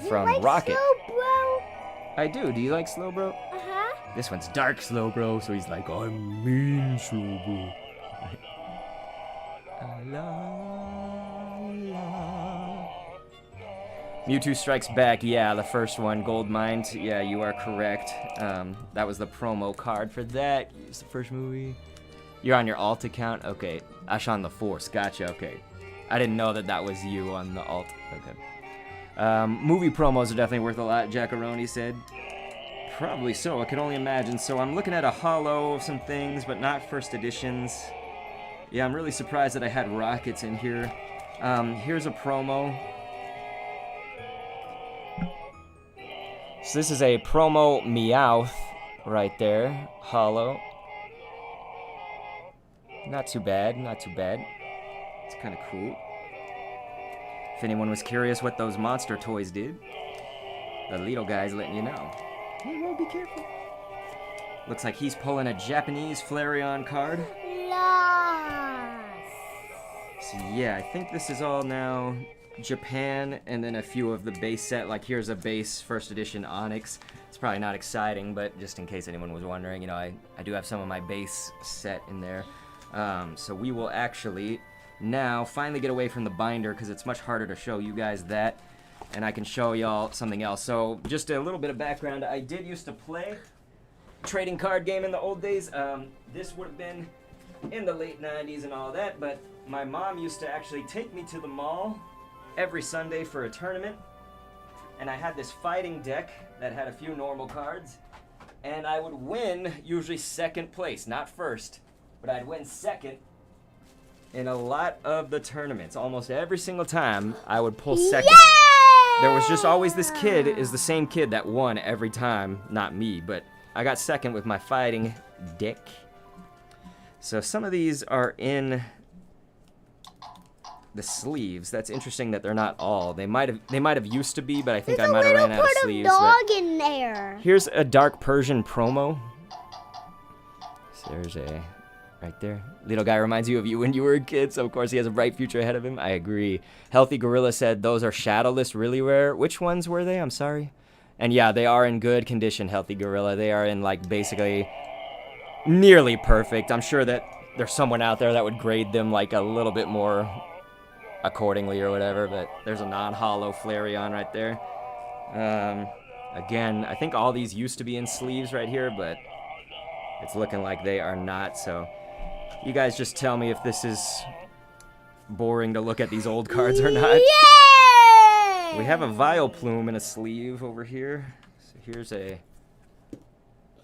From you like Rocket. Slowbro? I do. Do you like Slowbro? Uh-huh. This one's Dark Slowbro, so he's like, I'm mean Slowbro. Mewtwo Strikes Back. Yeah, the first one, Gold Mine. Yeah, you are correct. That was the promo card for that. It's the first movie. You're on your alt account? Okay. Ash on the Force. Gotcha. Okay. I didn't know that was you on the alt. Okay. Movie promos are definitely worth a lot, Jackaroni said. Probably so, I can only imagine. So I'm looking at a hollow of some things, but not first editions. Yeah, I'm really surprised that I had Rockets in here. Here's a promo. So this is a promo Meowth right there. Hollow. Not too bad, not too bad. It's kind of cool. If anyone was curious what those monster toys did, the little guy's letting you know. Hey, well, be careful. Looks like he's pulling a Japanese Flareon card. Lost. So yeah, I think this is all now Japan, and then a few of the base set. Like here's a base first edition Onyx. It's probably not exciting, but just in case anyone was wondering, you know, I do have some of my base set in there. So we will actually now finally get away from the binder because it's much harder to show you guys that, and I can show y'all something else. So just a little bit of background. I did used to play trading card game in the old days. This would have been in the late 90s and all that, but my mom used to actually take me to the mall every Sunday for a tournament, and I had this fighting deck that had a few normal cards, and I would win usually second place, not first, but I'd win second in a lot of the tournaments. Almost every single time I would pull second. Yeah! There was just always this kid, is the same kid that won every time, not me, but I got second with my fighting deck. So some of these are in the sleeves. That's interesting that they're not all. They might have used to be, but I think I might have ran out of sleeves. There's a little dog in there. Here's a dark Persian promo. So there's a right there. Little guy reminds you of you when you were a kid, so of course he has a bright future ahead of him. I agree. Healthy Gorilla said those are shadowless, really rare. Which ones were they? I'm sorry. And yeah, they are in good condition, Healthy Gorilla. They are in like basically nearly perfect. I'm sure that there's someone out there that would grade them like a little bit more accordingly or whatever, but there's a non-hollow Flareon right there. Again, I think all these used to be in sleeves right here, but it's looking like they are not, so you guys just tell me if this is boring to look at these old cards or not. Yay! We have a Vileplume in a sleeve over here. So here's a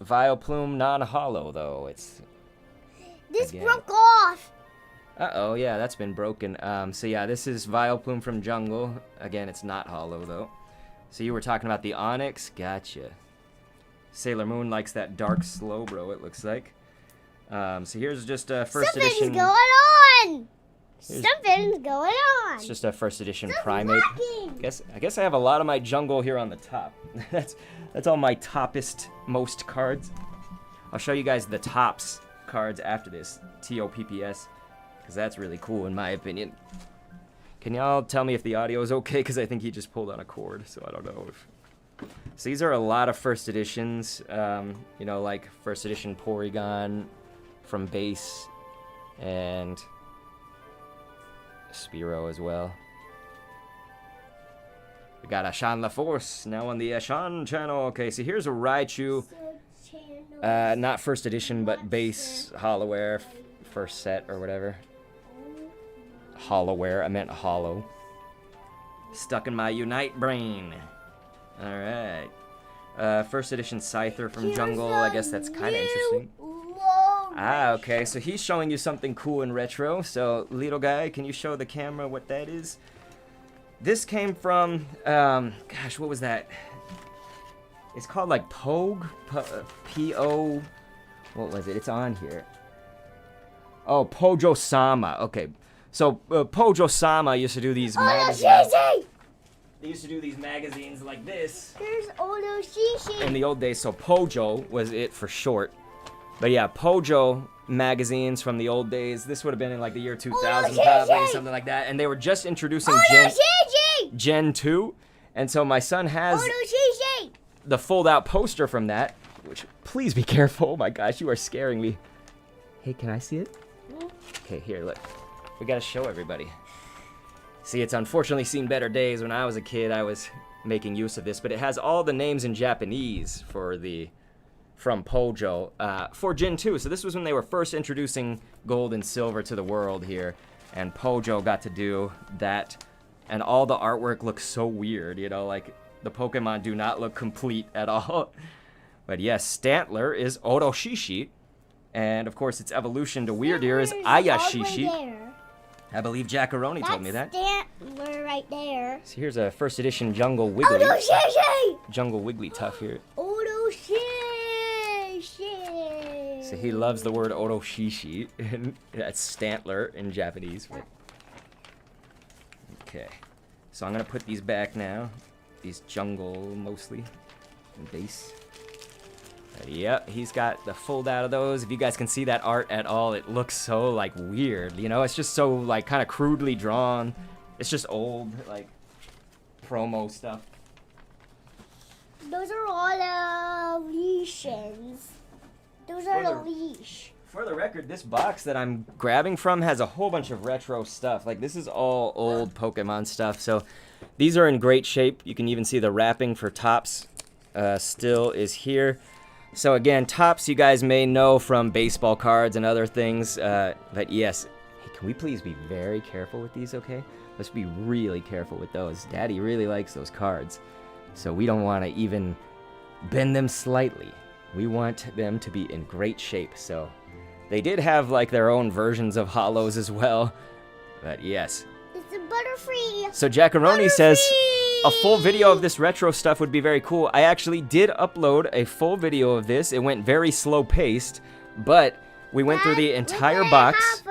Vileplume non-hollow, though. It's This again broke off. Uh-oh, yeah, that's been broken. So yeah, this is Vileplume from Jungle. Again, it's not hollow, though. So you were talking about the Onyx? Gotcha. Sailor Moon likes that dark Slowbro, it looks like. So here's just a first edition. Something's going on. Something's going on. It's just a first edition Primate. I guess I have a lot of my Jungle here on the top. that's all my toppest most cards. I'll show you guys the tops cards after this. TOPPS. Because that's really cool in my opinion. Can y'all tell me if the audio is okay? Because I think he just pulled on a cord, so I don't know if... So these are a lot of first editions. You know, like first edition Porygon from base and Spearow as well. We got Ashan LaForce now on the Ashan channel. Okay, so here's a Raichu. Not first edition, but base Hollowware, first set or whatever. Hollowware, I meant hollow. Stuck in my Unite brain. Alright. First edition Scyther from Jungle. I guess that's kind of interesting. Ah, okay. So he's showing you something cool and retro. So, little guy, can you show the camera what that is? This came from, gosh, what was that? It's called like Pogue? P-O... What was it? It's on here. Oh, Pojo-sama. Okay. So, Pojo-sama used to do these magazines. They used to do these magazines like this. There's Odo Shishi. In the old days, so Pojo was it for short. But yeah, Pojo magazines from the old days. This would have been in like the year 2000, probably, something like that. And they were just introducing Gen 2. And so my son has the fold-out poster from that, which, please be careful. Oh my gosh, you are scaring me. Hey, can I see it? Okay, here, look. We gotta show everybody. See, it's unfortunately seen better days. When I was a kid, I was making use of this, but it has all the names in Japanese from Pojo for Gen 2. So this was when they were first introducing gold and silver to the world here, and Pojo got to do that, and all the artwork looks so weird, you know, like the Pokemon do not look complete at all. But yes, Stantler is Oroshishi, and of course its evolution to Weirdeer is Ayashishi. I believe Jackaroni told me that. Stantler right there. So here's a first edition Jungle Wiggly. Oroshishi! Jungle Wiggly tough here. Oroshishi! So he loves the word oroshishi, and that's Stantler in Japanese. Okay, so I'm gonna put these back now. These jungle mostly, and base. Yep, he's got the fold out of those. If you guys can see that art at all, it looks so like weird. You know, it's just so like kind of crudely drawn. It's just old like promo stuff. Those are all leashes. Those are the leash. For the record, this box that I'm grabbing from has a whole bunch of retro stuff. Like, this is all old Pokemon stuff. So, these are in great shape. You can even see the wrapping for Topps still is here. So, again, Topps you guys may know from baseball cards and other things. But, yes. Hey, can we please be very careful with these, okay? Let's be really careful with those. Daddy really likes those cards. So, we don't want to even bend them slightly. We want them to be in great shape, so they did have like their own versions of hollows as well. But yes. It's a Butterfree. So Jackaroni says a full video of this retro stuff would be very cool. I actually did upload a full video of this. It went very slow paced, but we went through the entire box.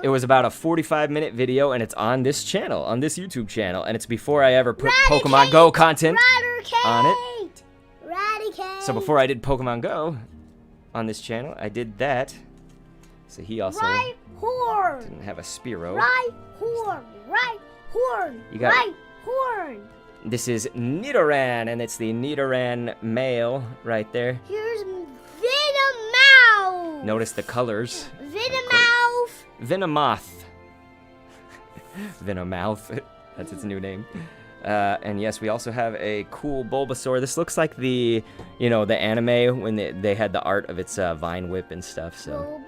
It was about a 45-minute video, and it's on this channel, on this YouTube channel, and it's before I ever put Pokemon Go content on it. So before I did Pokemon Go on this channel, I did that. So he also didn't have a Spearow. You got This is Nidoran, and it's the Nidoran male right there. Here's Venomoth. Notice the colors. Venomoth. Venomoth. Venomoth. That's its new name. And yes, we also have a cool Bulbasaur. This looks like the, you know, the anime when they had the art of its Vine Whip and stuff. So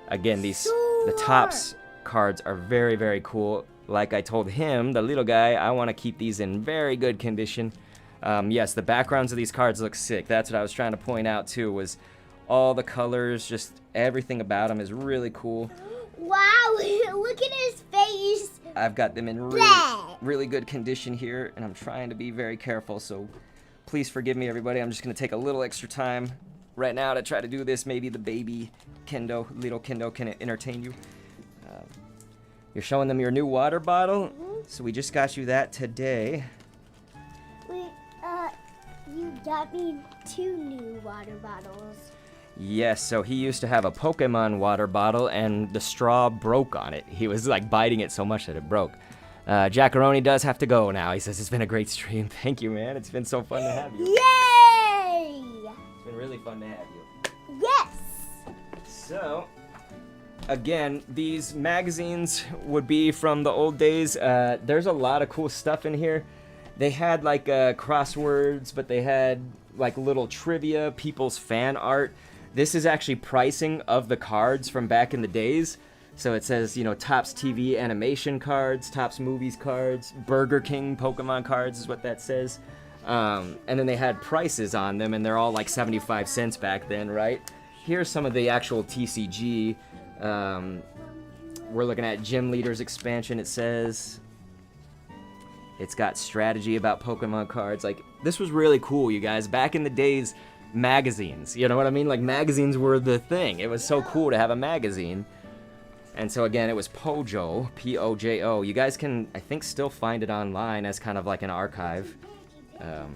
again, the Topps cards are very, very cool. Like I told him, the little guy, I want to keep these in very good condition. Yes, the backgrounds of these cards look sick. That's what I was trying to point out too, was all the colors, just everything about them is really cool. Wow, look at his face. I've got them in really good condition here, and I'm trying to be very careful, so please forgive me, everybody. I'm just going to take a little extra time right now to try to do this. Maybe the baby Kendo, little Kendo, can entertain you. You're showing them your new water bottle, so we just got you that today. Wait, you got me 2 new water bottles. Yes, so he used to have a Pokemon water bottle, and the straw broke on it. He was like biting it so much that it broke. Jackaroni does have to go now. He says it's been a great stream. Thank you, man. It's been so fun to have you. Yay! It's been really fun to have you. Yes! So, again, these magazines would be from the old days. There's a lot of cool stuff in here. They had like crosswords, but they had like little trivia, people's fan art. This is actually pricing of the cards from back in the days. So it says, you know, Topps TV animation cards, Topps movies cards, Burger King Pokemon cards is what that says. And then they had prices on them, and they're all like 75 cents back then, right? Here's some of the actual TCG. We're looking at Gym Leaders expansion, it says. It's got strategy about Pokemon cards. Like, this was really cool, you guys. Back in the days, magazines, you know what I mean? Like, magazines were the thing. It was so cool to have a magazine. And so again, it was Pojo, P-O-J-O. You guys can, I think, still find it online as kind of like an archive. I'm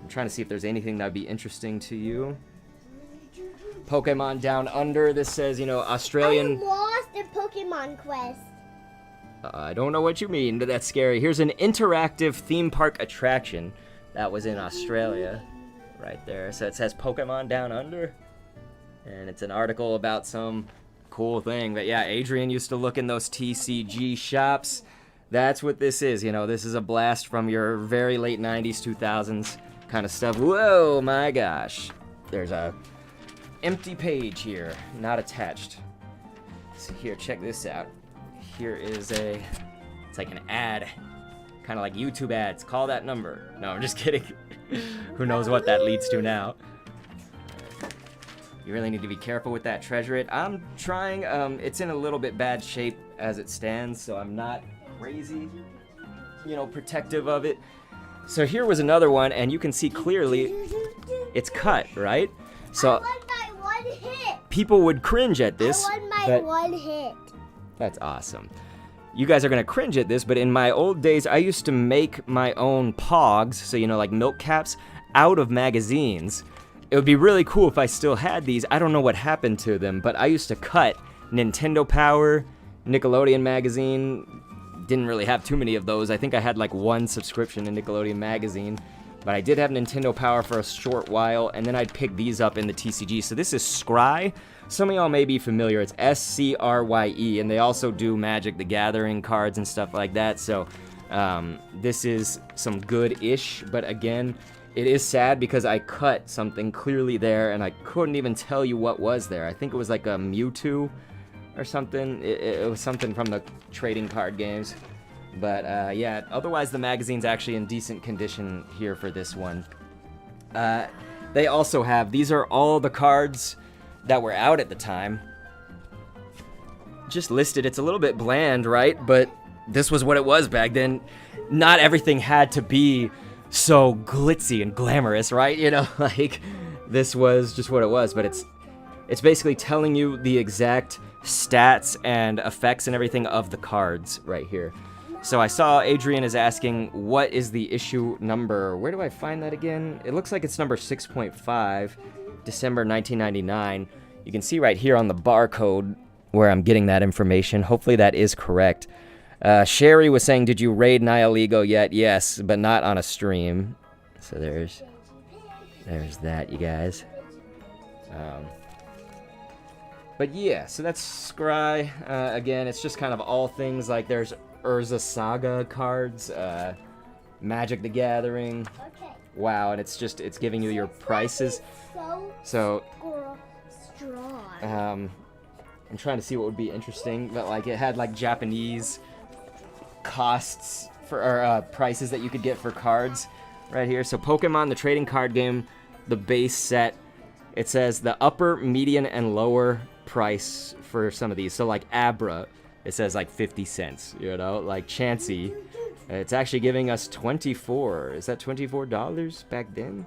trying to see if there's anything that would be interesting to you. Pokemon Down Under, this says, you know, Australian... I lost a Pokemon Quest. I don't know what you mean, but that's scary. Here's an interactive theme park attraction that was in Australia. Right there. So it says Pokemon Down Under. And it's an article about some cool thing. But yeah, Adrian used to look in those TCG shops. That's what this is. You know, this is a blast from your very late 90s, 2000s kind of stuff. Whoa, my gosh. There's a empty page here, not attached. So here, check this out. Here is it's like an ad. Kind of like YouTube ads. Call that number. No, I'm just kidding. Who knows what that leads to now. You really need to be careful with that treasure it. I'm trying. It's in a little bit bad shape as it stands, so I'm not crazy, you know, protective of it. So here was another one, and you can see clearly it's cut, right? So I won by 1 hit. people would cringe at this. I won my but one hit. That's awesome. You guys are gonna cringe at this, but in my old days, I used to make my own pogs, so you know, like milk caps, out of magazines. It would be really cool if I still had these. I don't know what happened to them, but I used to cut Nintendo Power, Nickelodeon magazine. Didn't really have too many of those. I think I had like one subscription to Nickelodeon magazine, but I did have Nintendo Power for a short while, and then I'd pick these up in the TCG. So this is Scry. Some of y'all may be familiar. It's SCRYE, and they also do Magic the Gathering cards and stuff like that. So this is some good-ish, but again, it is sad because I cut something clearly there, and I couldn't even tell you what was there. I think it was like a Mewtwo or something. It was something from the trading card games. But yeah, otherwise the magazine's actually in decent condition here for this one. They also have, these are all the cards that were out at the time. Just listed. It's a little bit bland, right? But this was what it was back then. Not everything had to be so glitzy and glamorous, right? You know, like this was just what it was. But it's basically telling you the exact stats and effects and everything of the cards right here. So I saw Adrian is asking, what is the issue number? Where do I find that again? It looks like it's number 6.5, December 1999. You can see right here on the barcode where I'm getting that information. Hopefully that is correct. Sherry was saying, did you raid Nihiligo yet? Yes, but not on a stream. So there's that, you guys. But yeah, so that's Scry. Again, it's just kind of all things like there's Urza Saga cards, Magic the Gathering. Okay. Wow, and it's giving you your prices. So strong. I'm trying to see what would be interesting, but like it had like Japanese costs for or prices that you could get for cards right here. So Pokemon, the trading card game, the base set, it says the upper, median, and lower price for some of these. So like Abra, it says like 50 cents, you know, like Chansey, it's actually giving us 24. Is that $24 back then?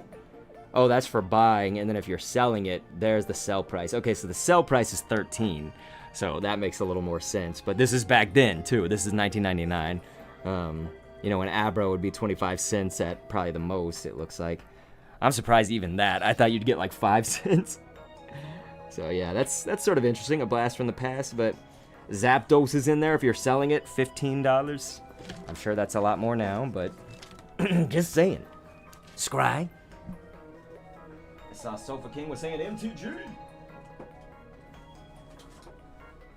Oh, that's for buying, and then if you're selling it, there's the sell price. Okay, so the sell price is 13, so that makes a little more sense. But this is back then too. This is 1999. You know, an Abra would be 25 cents at probably the most. It looks like. I'm surprised even that. I thought you'd get like 5 cents. So yeah, that's sort of interesting. A blast from the past, but Zapdos is in there if you're selling it, $15. I'm sure that's a lot more now, but just saying. Scry. I saw Sofa King was saying MTG.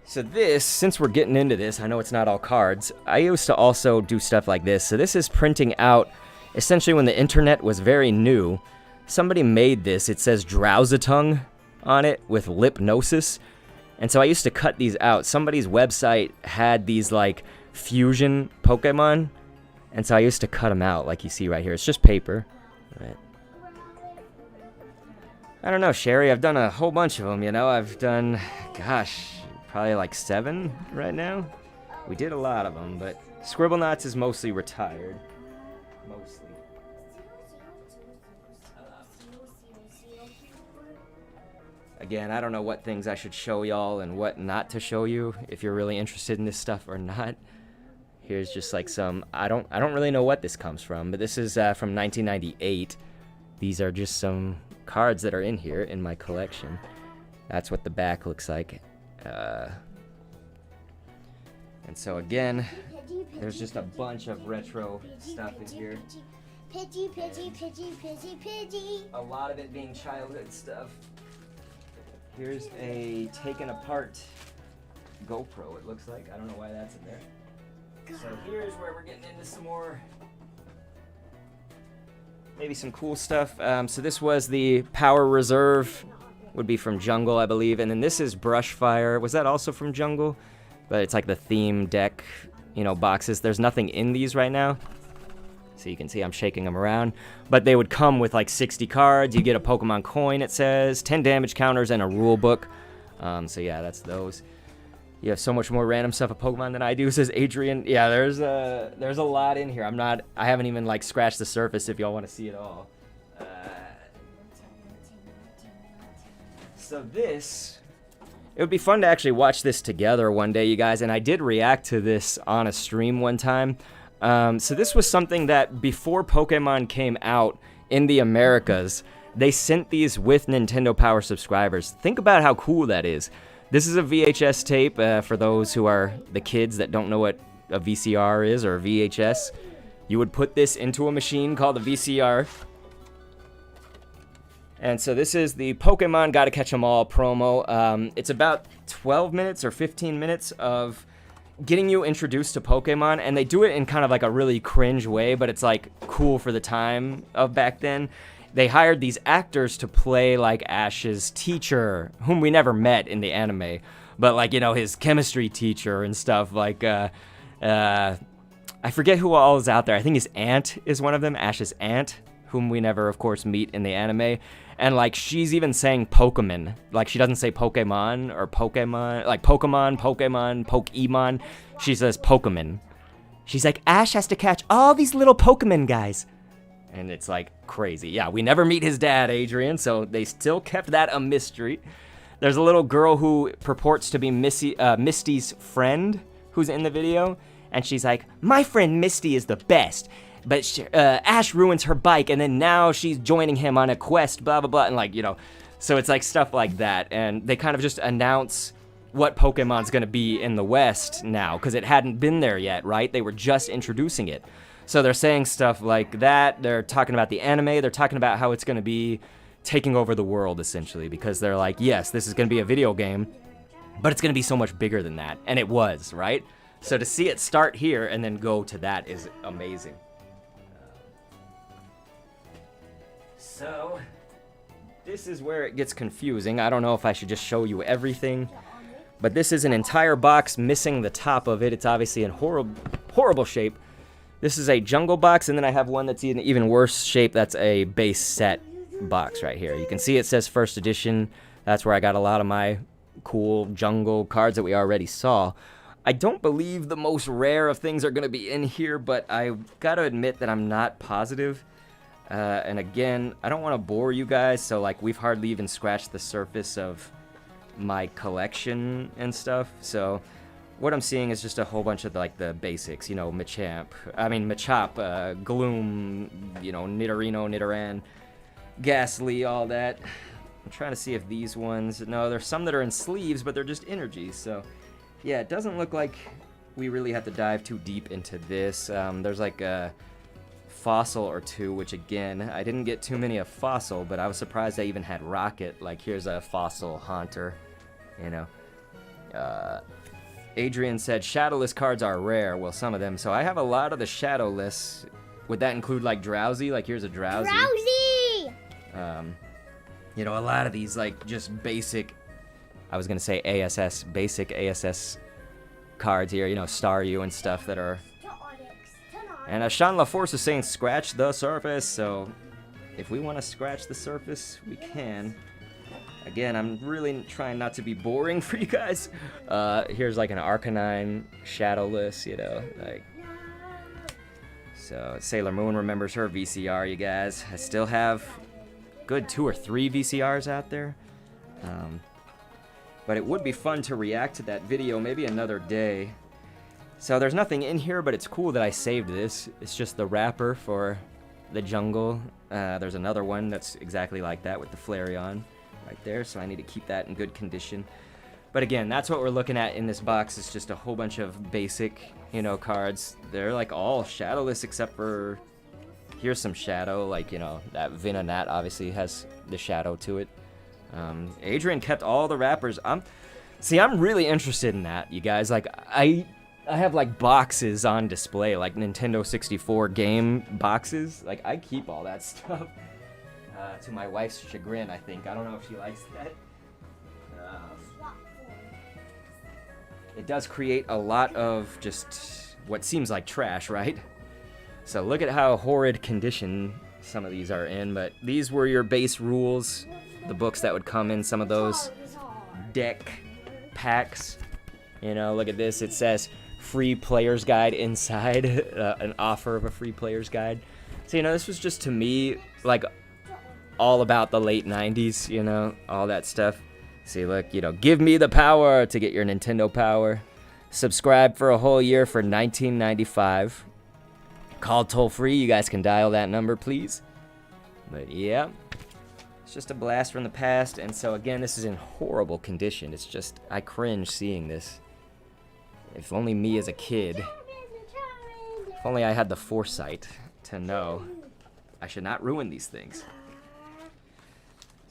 So this, since we're getting into this, I know it's not all cards. I used to also do stuff like this. So this is printing out, essentially when the internet was very new, somebody made this. It says Drowsatongue on it with Lipnosis. And so I used to cut these out. Somebody's website had these like fusion Pokemon. And so I used to cut them out like you see right here. It's just paper. Right. I don't know, Sherry. I've done a whole bunch of them, you know. I've done, gosh, probably like 7 right now. We did a lot of them, but Scribblenauts is mostly retired. Mostly. Again, I don't know what things I should show y'all and what not to show you if you're really interested in this stuff or not. Here's just like some, I don't really know what this comes from, but this is from 1998. These are just some cards that are in here in my collection. That's what the back looks like. And so again, there's just a bunch of retro stuff in here. Pidgey. A lot of it being childhood stuff. Here's a taken apart GoPro, it looks like. I don't know why that's in there. So here's where we're getting into some more, maybe some cool stuff. So this was the Power Reserve, would be from Jungle, I believe. And then this is Brushfire. Was that also from Jungle? But it's like the theme deck, you know, boxes. There's nothing in these right now. So you can see I'm shaking them around. But they would come with like 60 cards. You get a Pokemon coin, it says, 10 damage counters, and a rule book. So yeah, that's those. You have so much more random stuff of Pokemon than I do, says Adrian. Yeah, there's a lot in here. I haven't even like scratched the surface if y'all want to see it all. So this It would be fun to actually watch this together one day, you guys, and I did react to this on a stream one time. So this was something that before Pokemon came out in the Americas, they sent these with Nintendo Power subscribers. Think about how cool that is. This is a VHS tape for those who are the kids that don't know what a VCR is or a VHS. You would put this into a machine called a VCR. And so this is the Pokemon Gotta Catch 'Em All promo. It's about 12 minutes or 15 minutes of getting you introduced to Pokemon, and they do it in kind of like a really cringe way, but it's like cool for the time of back then. They hired these actors to play like Ash's teacher, whom we never met in the anime, but like, you know, his chemistry teacher and stuff. Like, I forget who all is out there. I think his aunt is one of them, Ash's aunt, whom we never, of course, meet in the anime. And like, she's even saying Pokemon. Like, she doesn't say Pokemon or Pokemon, like Pokemon, Pokemon. She says Pokemon. She's like, Ash has to catch all these little Pokemon guys. And it's like crazy. Yeah, we never meet his dad, Adrian, so they still kept that a mystery. There's a little girl who purports to be Misty's friend who's in the video, and she's like, my friend Misty is the best, but Ash ruins her bike, and then now she's joining him on a quest, blah, blah, blah, and like, you know, so it's like stuff like that, and they kind of just announce what Pokemon's gonna be in the West now, because it hadn't been there yet, right? They were just introducing it. So they're saying stuff like that. They're talking about the anime. They're talking about how it's going to be taking over the world, essentially, because they're like, yes, this is going to be a video game, but it's going to be so much bigger than that. And it was, right? So to see it start here and then go to that is amazing. So this is where it gets confusing. I don't know if I should just show you everything, but this is an entire box missing the top of it. It's obviously in horrible shape. This is a jungle box, and then I have one that's in even worse shape. That's a base set box right here. You can see it says first edition. That's where I got a lot of my cool jungle cards that we already saw. I don't believe the most rare of things are going to be in here, but I got to admit that I'm not positive. And again, I don't want to bore you guys, so like we've hardly even scratched the surface of my collection and stuff, so what I'm seeing is just a whole bunch of like the basics, you know, Machop, Gloom, you know, Nidorino, Nidoran, Ghastly, all that. I'm trying to see if these ones, no, there's some that are in sleeves, but they're just energies, so yeah, it doesn't look like we really have to dive too deep into this. There's like a fossil or two, which again, I didn't get too many of fossil, but I was surprised I even had rocket. Like here's a fossil haunter, you know. Adrian said shadowless cards are rare. Well, some of them. So I have a lot of the shadowless. Would that include like Drowsy? Like here's a Drowsy. Drowsy! You know, a lot of these like just basic, I was gonna say ASS, basic ASS cards here, you know, Staryu and stuff that are. And Sean LaForce is saying scratch the surface, so if we want to scratch the surface, we can. Again, I'm really trying not to be boring for you guys. Here's like an Arcanine shadowless, you know, like. So Sailor Moon remembers her VCR, you guys. I still have good 2 or 3 VCRs out there. But it would be fun to react to that video maybe another day. So there's nothing in here, but it's cool that I saved this. It's just the wrapper for the jungle. There's another one that's exactly like that with the Flareon right there, so I need to keep that in good condition. But again, that's what we're looking at in this box. It's just a whole bunch of basic, you know, cards. They're like all shadowless except for here's some shadow, like, you know, that Venonat obviously has the shadow to it. Adrian kept all the wrappers. I'm really interested in that, you guys. Like I have like boxes on display, like Nintendo 64 game boxes. Like I keep all that stuff. To my wife's chagrin, I think. I don't know if she likes that. It does create a lot of just what seems like trash, right? So look at how horrid condition some of these are in, but these were your base rules, the books that would come in some of those deck packs. You know, look at this. It says free player's guide inside, an offer of a free player's guide. So, you know, this was just to me like all about the late 90s, you know, all that stuff. See, look, you know, give me the power to get your Nintendo power. Subscribe for a whole year for $19.95. Call toll free. You guys can dial that number, please. But yeah, it's just a blast from the past. And so again, this is in horrible condition. It's just, I cringe seeing this. If only me as a kid, if only I had the foresight to know I should not ruin these things.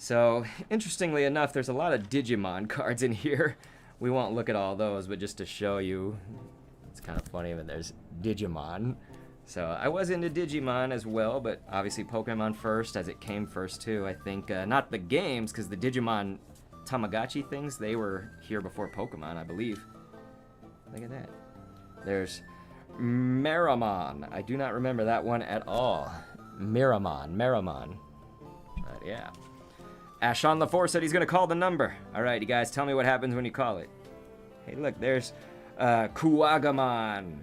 So, interestingly enough, there's a lot of Digimon cards in here. We won't look at all those, but just to show you, it's kind of funny, but there's Digimon. So, I was into Digimon as well, but obviously Pokemon first, as it came first too. I think, not the games, because the Digimon Tamagotchi things, they were here before Pokemon, I believe. Look at that. There's Meramon. I do not remember that one at all. Meramon. But yeah. Ash on the 4 said he's going to call the number. All right, you guys, tell me what happens when you call it. Hey, look, there's Kuwagamon.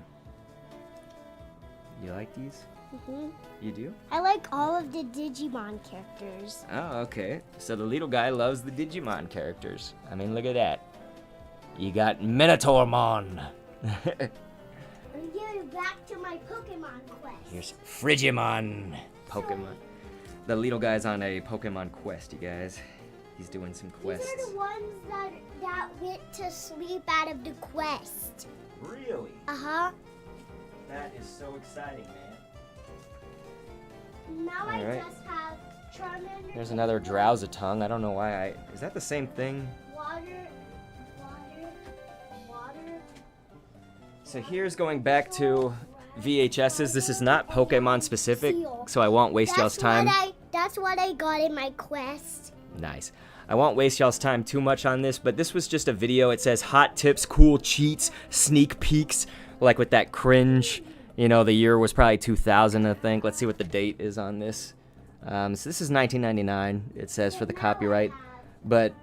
You like these? Mm-hmm. You do? I like all of the Digimon characters. Oh, okay. So the little guy loves the Digimon characters. I mean, look at that. You got Minotaurmon. I'm getting back to my Pokemon quest. Here's Frigimon. Pokemon. The little guy's on a Pokemon quest, you guys. He's doing some quests. These are the ones that went to sleep out of the quest. Really? Uh-huh. That is so exciting, man. Now All right. just have Charmander. There's another Drowsatongue. I don't know why is that the same thing? Water. So here's going back to VHSs. This is not Pokemon specific, so I won't waste y'all's time. That's what I got in my quest. Nice. I won't waste y'all's time too much on this, but this was just a video. It says hot tips, cool cheats, sneak peeks, like with that cringe. You know, the year was probably 2000, I think. Let's see what the date is on this. So this is 1999, it says, for the copyright. But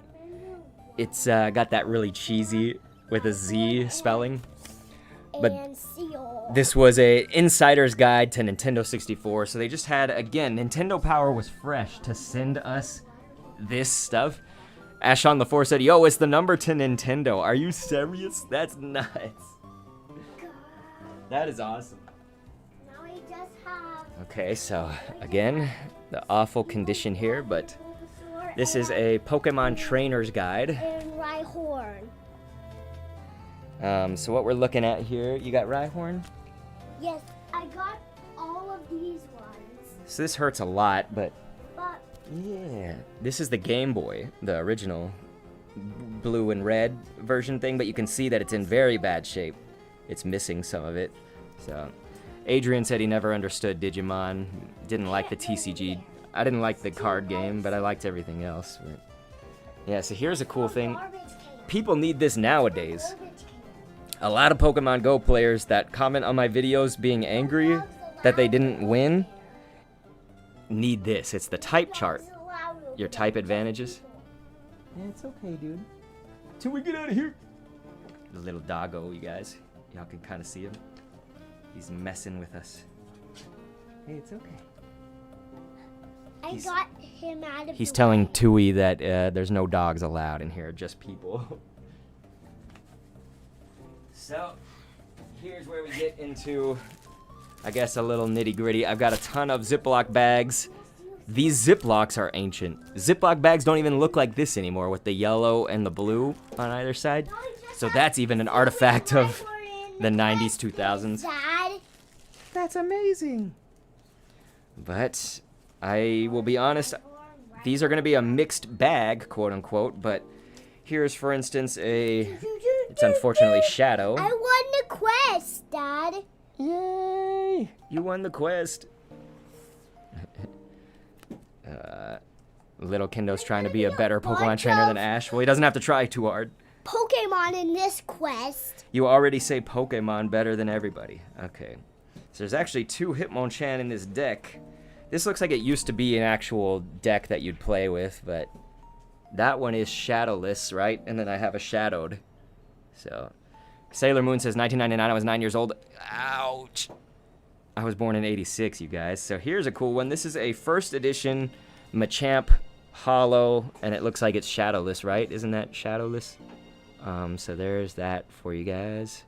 it's got that really cheesy with a Z spelling. But this was a insider's guide to Nintendo 64, so they just had, again, Nintendo Power was fresh to send us this stuff. Ash on the 4 said, yo, it's the number to Nintendo. Are you serious? That's nuts. That is awesome. Now we just have... Okay, so, again, the awful condition here, but this is a Pokemon Trainer's Guide. And Rhyhorn. So what we're looking at here, you got Rhyhorn? Yes, I got all of these ones. So this hurts a lot, but But yeah, this is the Game Boy, the original blue and red version thing, but you can see that it's in very bad shape. It's missing some of it. So Adrian said he never understood Digimon, didn't like the TCG. I didn't like the card game, but I liked everything else. But yeah, so here's a cool thing. People need this nowadays. A lot of Pokemon Go players that comment on my videos being angry that they didn't win need this. It's the type chart. Your type advantages. Yeah, it's okay, dude. Till we get out of here. The little doggo, you guys. Y'all can kind of see him. He's messing with us. Hey, it's okay. I got him out of He's the telling way. Tui that there's no dogs allowed in here, just people. So, here's where we get into, I guess, a little nitty-gritty. I've got a ton of Ziploc bags. These Ziplocs are ancient. Ziploc bags don't even look like this anymore with the yellow and the blue on either side. So that's even an artifact of the 90s, 2000s. Dad. That's amazing. But I will be honest, these are going to be a mixed bag, quote-unquote, but here's, for instance, it's unfortunately Shadow. I won the quest, Dad. Yay! You won the quest. Little Kendo's trying to be a better Pokemon trainer than Ash. Well, he doesn't have to try too hard. Pokemon in this quest. You already say Pokemon better than everybody. Okay. So there's actually 2 Hitmonchan in this deck. This looks like it used to be an actual deck that you'd play with, but that one is shadowless, right? And then I have a shadowed. So, Sailor Moon says 1999, I was 9 years old. Ouch. I was born in 86, you guys. So here's a cool one. This is a first edition Machamp hollow, and it looks like it's shadowless, right? Isn't that shadowless? So there's that for you guys,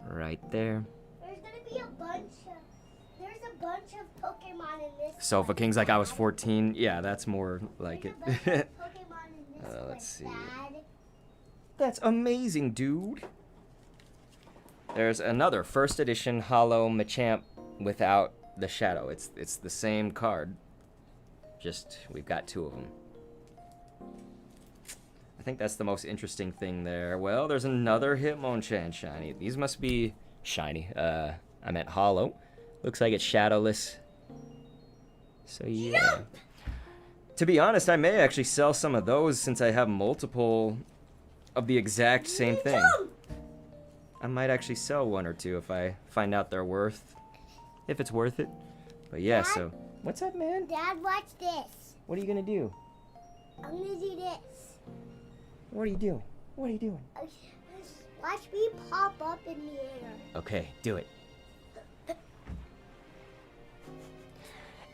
right there. There's gonna be there's a bunch of Pokemon in this. Sofa King's like I was 14. Yeah, that's more like it. There's a bunch of Pokemon in this Let's see. Dad. That's amazing, dude. There's another first edition hollow Machamp without the shadow. It's the same card. Just we've got 2 of them. I think that's the most interesting thing there. Well, there's another Hitmonchan shiny. These must be shiny. I meant hollow. Looks like it's shadowless. So yeah. To be honest, I may actually sell some of those since I have multiple of the exact same thing. I might actually sell 1 or 2 if I find out they're worth. If it's worth it. But yeah, Dad? so. What's up, man? Dad, watch this. What are you gonna do? I'm gonna do this. What are you doing? What are you doing? Watch me pop up in the air. Okay, do it.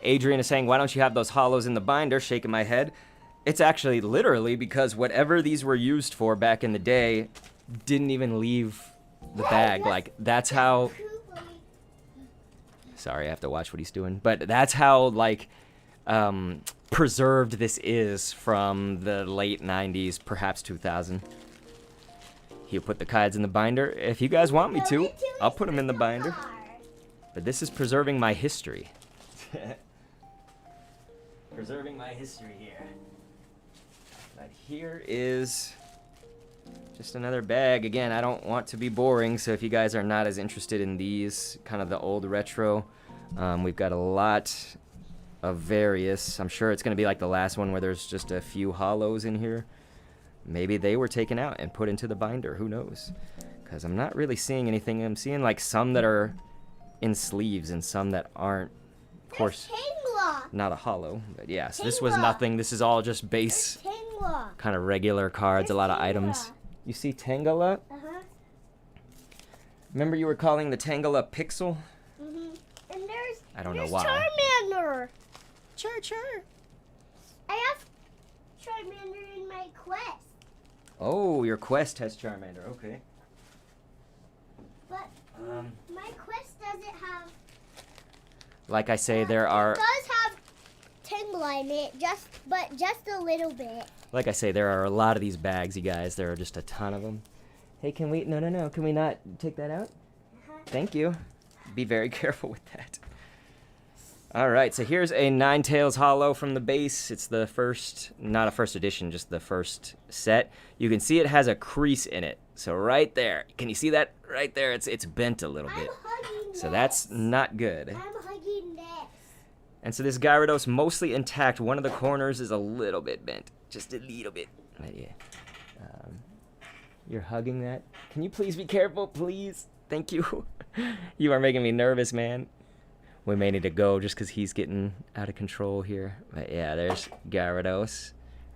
Adrian is saying, why don't you have those hollows in the binder? Shaking my head. It's actually literally because whatever these were used for back in the day didn't even leave the bag. Like, that's how... Sorry, I have to watch what he's doing. But that's how, like, preserved this is from the late 90s, perhaps 2000. He'll put the cards in the binder. If you guys want me to, I'll put them in the binder. But this is preserving my history. Preserving my history here. But here is just another bag. Again, I don't want to be boring, so if you guys are not as interested in these, kind of the old retro, we've got a lot of various. I'm sure it's going to be like the last one where there's just a few hollows in here. Maybe they were taken out and put into the binder. Who knows? Because I'm not really seeing anything. I'm seeing like some that are in sleeves and some that aren't. Of course, not a hollow. But yeah, so this was nothing. This is all just base, kind of regular cards, a lot of items. You see Tangela? Uh-huh. Remember you were calling the Tangela Pixel? Mm-hmm. And there's I don't know why. Charmander. Char. I have Charmander in my quest. Oh, your quest has Charmander. Okay. But my quest doesn't have. Like I say, there are. It does have Tangela in it, just a little bit. Like I say, there are a lot of these bags, you guys. There are just a ton of them. Hey, can we? No. Can we not take that out? Thank you. Be very careful with that. All right, so here's a Ninetales Hollow from the base. It's the first, not a first edition, just the first set. You can see it has a crease in it. So right there, can you see that? Right there, it's bent a little bit. So that's not good. I'm hugging this. And so this Gyarados mostly intact. One of the corners is a little bit bent, just a little bit. But yeah, you're hugging that. Can you please be careful, please? Thank you. You are making me nervous, man. We may need to go just because he's getting out of control here. But yeah, there's Gyarados.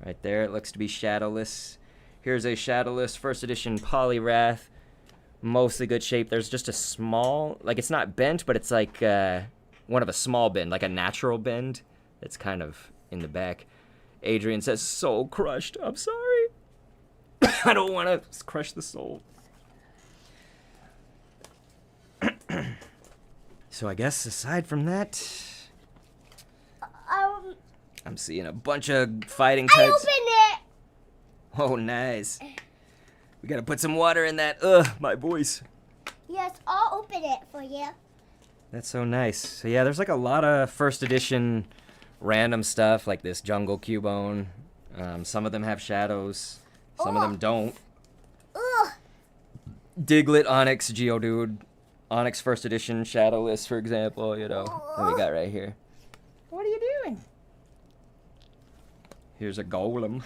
Right there, it looks to be shadowless. Here's a shadowless first edition Poliwrath. Mostly good shape. There's just a small, like it's not bent, but it's like one of a small bend, like a natural bend. It's kind of in the back. Adrian says, soul crushed. I'm sorry. I don't want to crush the soul. So I guess aside from that, I'm seeing a bunch of fighting types. I opened it. Oh, nice. We gotta put some water in that. My voice. Yes, I'll open it for you. That's so nice. So yeah, there's like a lot of first edition random stuff like this Jungle Cubone. Some of them have shadows. Some of them don't. Ugh. Diglett, Onyx, Geodude. Onyx first edition shadowless, for example, you know. What we got right here. What are you doing? Here's a Golem.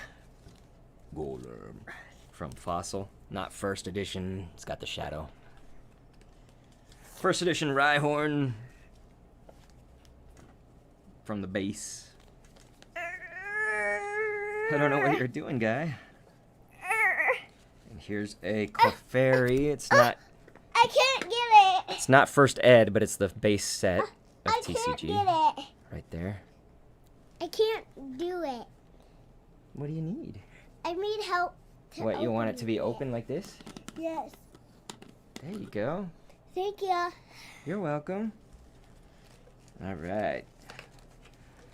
From Fossil. Not first edition. It's got the shadow. First edition Rhyhorn. From the base. I don't know what you're doing, guy. And here's a Clefairy. It's not... I can't get it. It's not first ed, but it's the base set of I TCG. can't get it. Right there. I can't do it. What do you need? I need help to What, you want it open to be open like this? Yes. There you go. Thank you. You're welcome. All right.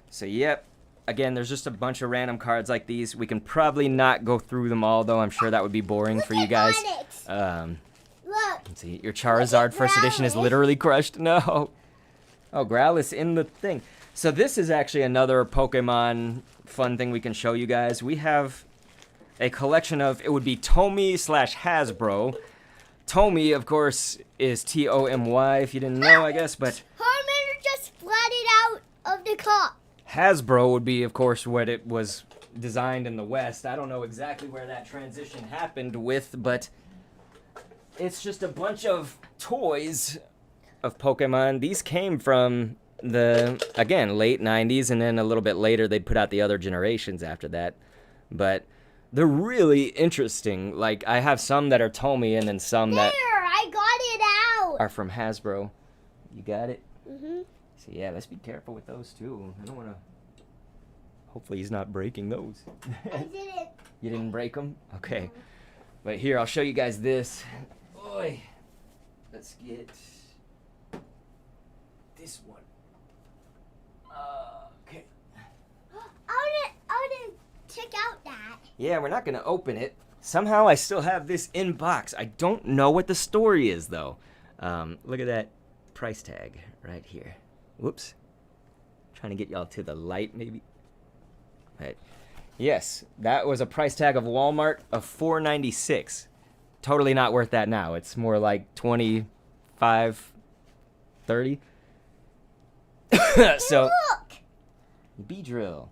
So, yep. Again, there's just a bunch of random cards like these. We can probably not go through them all, though. I'm sure that would be boring for you guys. Look. Let's see. Your Charizard first edition is literally crushed. No. Oh, Growlithe in the thing. So this is actually another Pokemon fun thing we can show you guys. We have a collection of, it would be Tomy / Hasbro. Tomy, of course, is Tomy, if you didn't know, I guess, but Charmander just flooded out of the cup. Hasbro would be, of course, what it was designed in the West. I don't know exactly where that transition happened with, but it's just a bunch of toys of Pokemon. These came from the, again, late 90s, and then a little bit later they put out the other generations after that. But they're really interesting. Like, I have some that are Tomy, and then some that I got it out. are from Hasbro. You got it? Mhm. So yeah, let's be careful with those too. I don't want to. Hopefully he's not breaking those. I didn't. You didn't break them? Okay. But here, I'll show you guys this. Boy, let's get this one. Okay. I want to check out that. Yeah, we're not gonna open it. Somehow I still have this in box. I don't know what the story is though. Look at that price tag right here. Whoops. Trying to get y'all to the light maybe. Right. Yes, that was a price tag of Walmart of $4.96. Totally not worth that now. It's more like $25, $30. So, Look. Beedrill.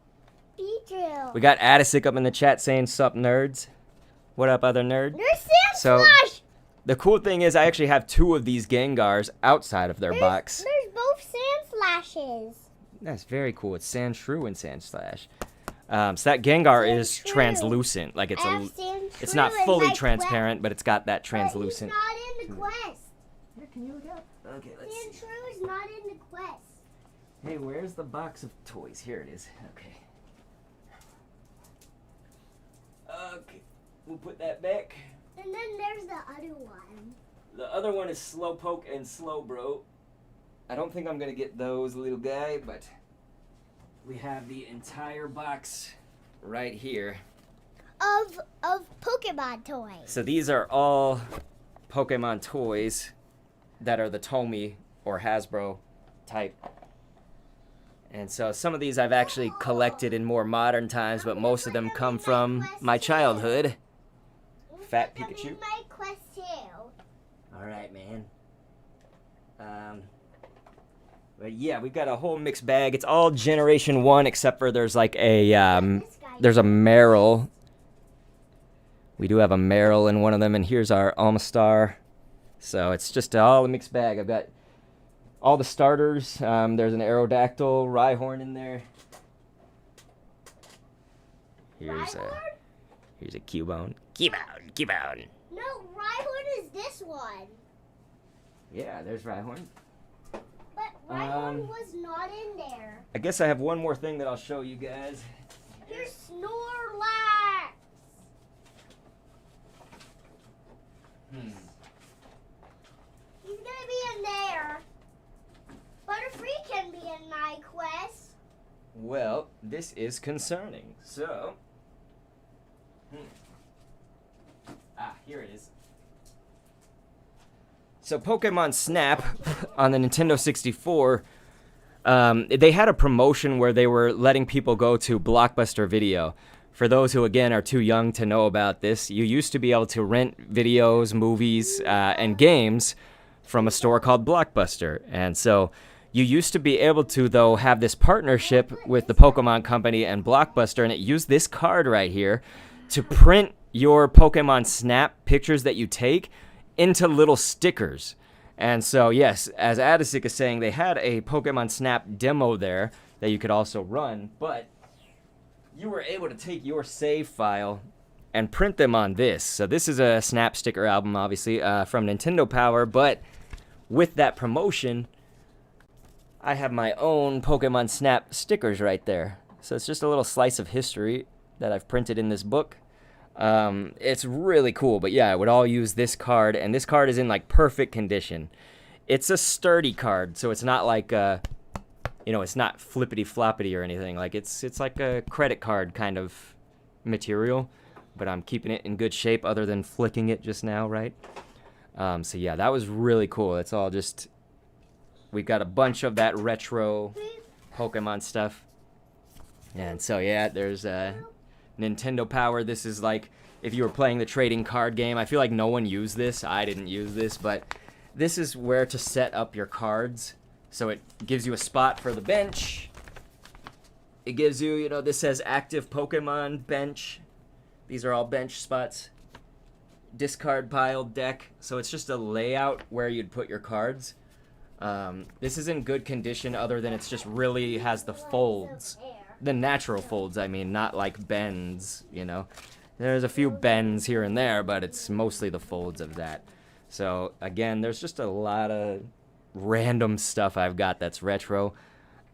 Beedrill. We got Adisic up in the chat saying, "Sup, nerds?" What up, other nerd? There's Sand So- Slash. The cool thing is I actually have 2 of these Gengars outside of their box. There's both Sand Slashes. That's very cool. It's Sandshrew and Sandslash. So that Gengar is Sandshrew. translucent. Like it's I a, have Sandshrew it's not in fully my transparent, but it's got that But translucent. he's not in the quest. Here, can you look up? Okay, let's see. Sandshrew is not in the quest. Hey, where's the box of toys? Here it is. Okay. Okay, we'll put that back. And then there's the other one. The other one is Slowpoke and Slowbro. I don't think I'm gonna get those, little guy, but we have the entire box right here. Of Pokemon toys. So these are all Pokemon toys that are the Tomy or Hasbro type. And so some of these I've actually collected in more modern times, but most of them come from my childhood. Fat Pikachu. In my quest too. All right, man. But yeah, we've got a whole mixed bag. It's all Generation 1, except for there's like a, there's a Meryl. We do have a Meryl in one of them, and here's our Almastar. So it's just all a mixed bag. I've got all the starters. There's an Aerodactyl, Rhyhorn in there. Here's a Cubone. Cubone. No, Rhyhorn is this one. Yeah, there's Rhyhorn. But Rhyhorn was not in there. I guess I have one more thing that I'll show you guys. Here's Snorlax. He's gonna be in there. Butterfree can be in my quest. Well, this is concerning. So, here it is. So Pokemon Snap on the Nintendo 64, they had a promotion where they were letting people go to Blockbuster Video. For those who, again, are too young to know about this, you used to be able to rent videos, movies, and games from a store called Blockbuster. And so you used to be able to, though, have this partnership with the Pokemon Company and Blockbuster, and it used this card right here to print your Pokemon Snap pictures that you take into little stickers. And so, yes, as Adisic is saying, they had a Pokemon Snap demo there that you could also run, but you were able to take your save file and print them on this. So this is a Snap sticker album, obviously, from Nintendo Power, but with that promotion, I have my own Pokemon Snap stickers right there. So it's just a little slice of history. that I've printed in this book. It's really cool, but yeah, I would all use this card, and this card is in like perfect condition. It's a sturdy card, so it's not like it's not flippity floppity or anything. Like it's like a credit card kind of material, but I'm keeping it in good shape other than flicking it just now, right? So yeah, that was really cool. It's all just, we got a bunch of that retro Pokemon stuff. And so yeah, there's Nintendo Power. This is like if you were playing the trading card game. I feel like no one used this. I didn't use this, but this is where to set up your cards. So it gives you a spot for the bench. It gives you, this says active Pokemon bench. These are all bench spots. Discard pile, deck. So it's just a layout where you'd put your cards. This is in good condition other than it's just really has the folds. The natural folds, I mean, not like bends, There's a few bends here and there, but it's mostly the folds of that. So, again, there's just a lot of random stuff I've got that's retro.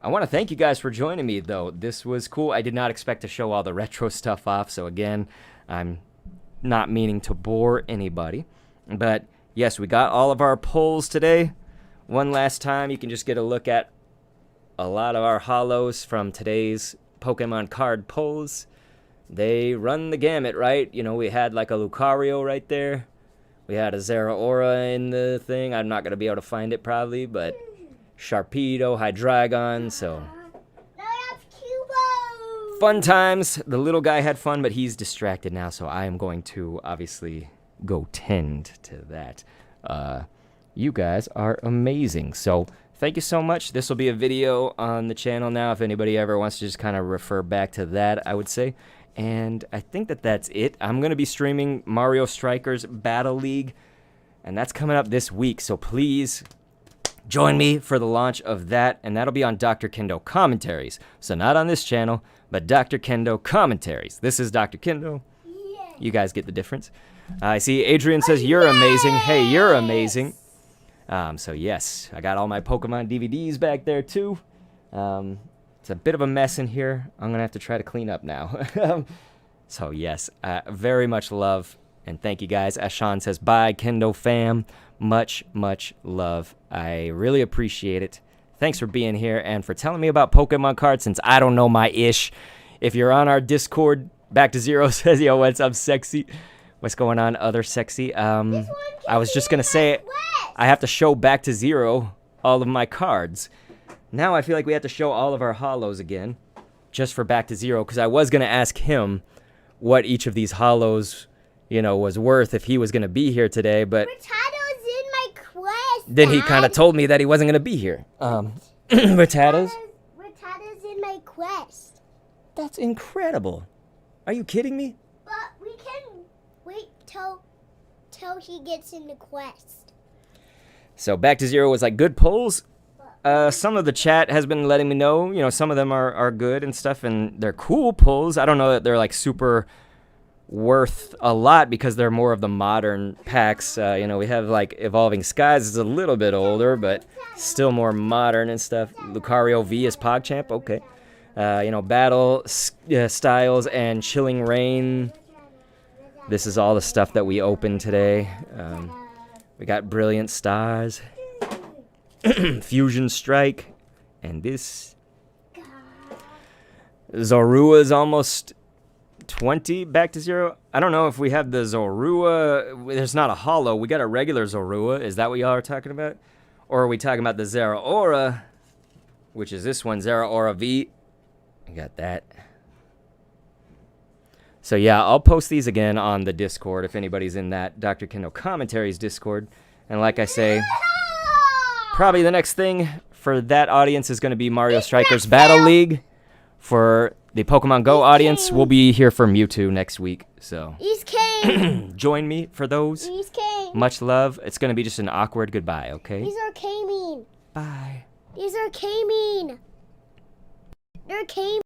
I want to thank you guys for joining me, though. This was cool. I did not expect to show all the retro stuff off, so again, I'm not meaning to bore anybody. But, yes, we got all of our polls today. One last time, you can just get a look at a lot of our holos from today's Pokemon card polls. They run the gamut, right? We had like a Lucario right there. We had a Zeraora in the thing. I'm not going to be able to find it probably, but Sharpedo, Hydreigon, so fun times. The little guy had fun, but he's distracted now, so I am going to obviously go tend to that. You guys are amazing. So thank you so much. This will be a video on the channel now if anybody ever wants to just kind of refer back to that, I would say. And I think that's it. I'm going to be streaming Mario Strikers Battle League, and that's coming up this week. So please join me for the launch of that, and that'll be on Dr. Kendo Commentaries. So not on this channel, but Dr. Kendo Commentaries. This is Dr. Kendo. Yes. You guys get the difference. I see Adrian says, you're amazing. Hey, you're amazing. So yes, I got all my Pokemon DVDs back there too. It's a bit of a mess in here. I'm going to have to try to clean up now. So, yes, very much love. And thank you, guys. As Sean says, bye, Kendo fam. Much, much love. I really appreciate it. Thanks for being here and for telling me about Pokemon cards since I don't know my ish. If you're on our Discord, Back to Zero says, yo, what's up, sexy? What's going on, other sexy? I was just going to say, I have to show Back to Zero all of my cards. Now I feel like we have to show all of our holos again, just for Back to Zero, because I was going to ask him what each of these holos, was worth if he was going to be here today, but Rattado's in my quest, then he kind of told me that he wasn't going to be here. Rattado's in my quest. That's incredible. Are you kidding me? But we can wait till he gets in the quest. So Back to Zero was like good polls. Some of the chat has been letting me know, some of them are good and stuff, and they're cool pulls. I don't know that they're, like, super worth a lot because they're more of the modern packs. We have, like, Evolving Skies is a little bit older, but still more modern and stuff. Lucario V is PogChamp, okay. Battle Styles and Chilling Rain. This is all the stuff that we opened today. We got Brilliant Stars. Fusion Strike, and this Zorua is almost 20 Back to Zero. I don't know if we have the Zorua. There's not a holo. We got a regular Zorua. Is that what y'all are talking about? Or are we talking about the Zeraora, which is this one, Zeraora V? I got that. So yeah, I'll post these again on the Discord if anybody's in that Dr. Kendo Commentaries Discord. And like I say, probably the next thing for that audience is going to be Mario Strikers Battle League. For the Pokemon Go audience, we'll be here for Mewtwo next week. So join me for those. Much love. It's going to be just an awkward goodbye, okay? These are K-mean. Bye. These are K-mean. They're K-mean.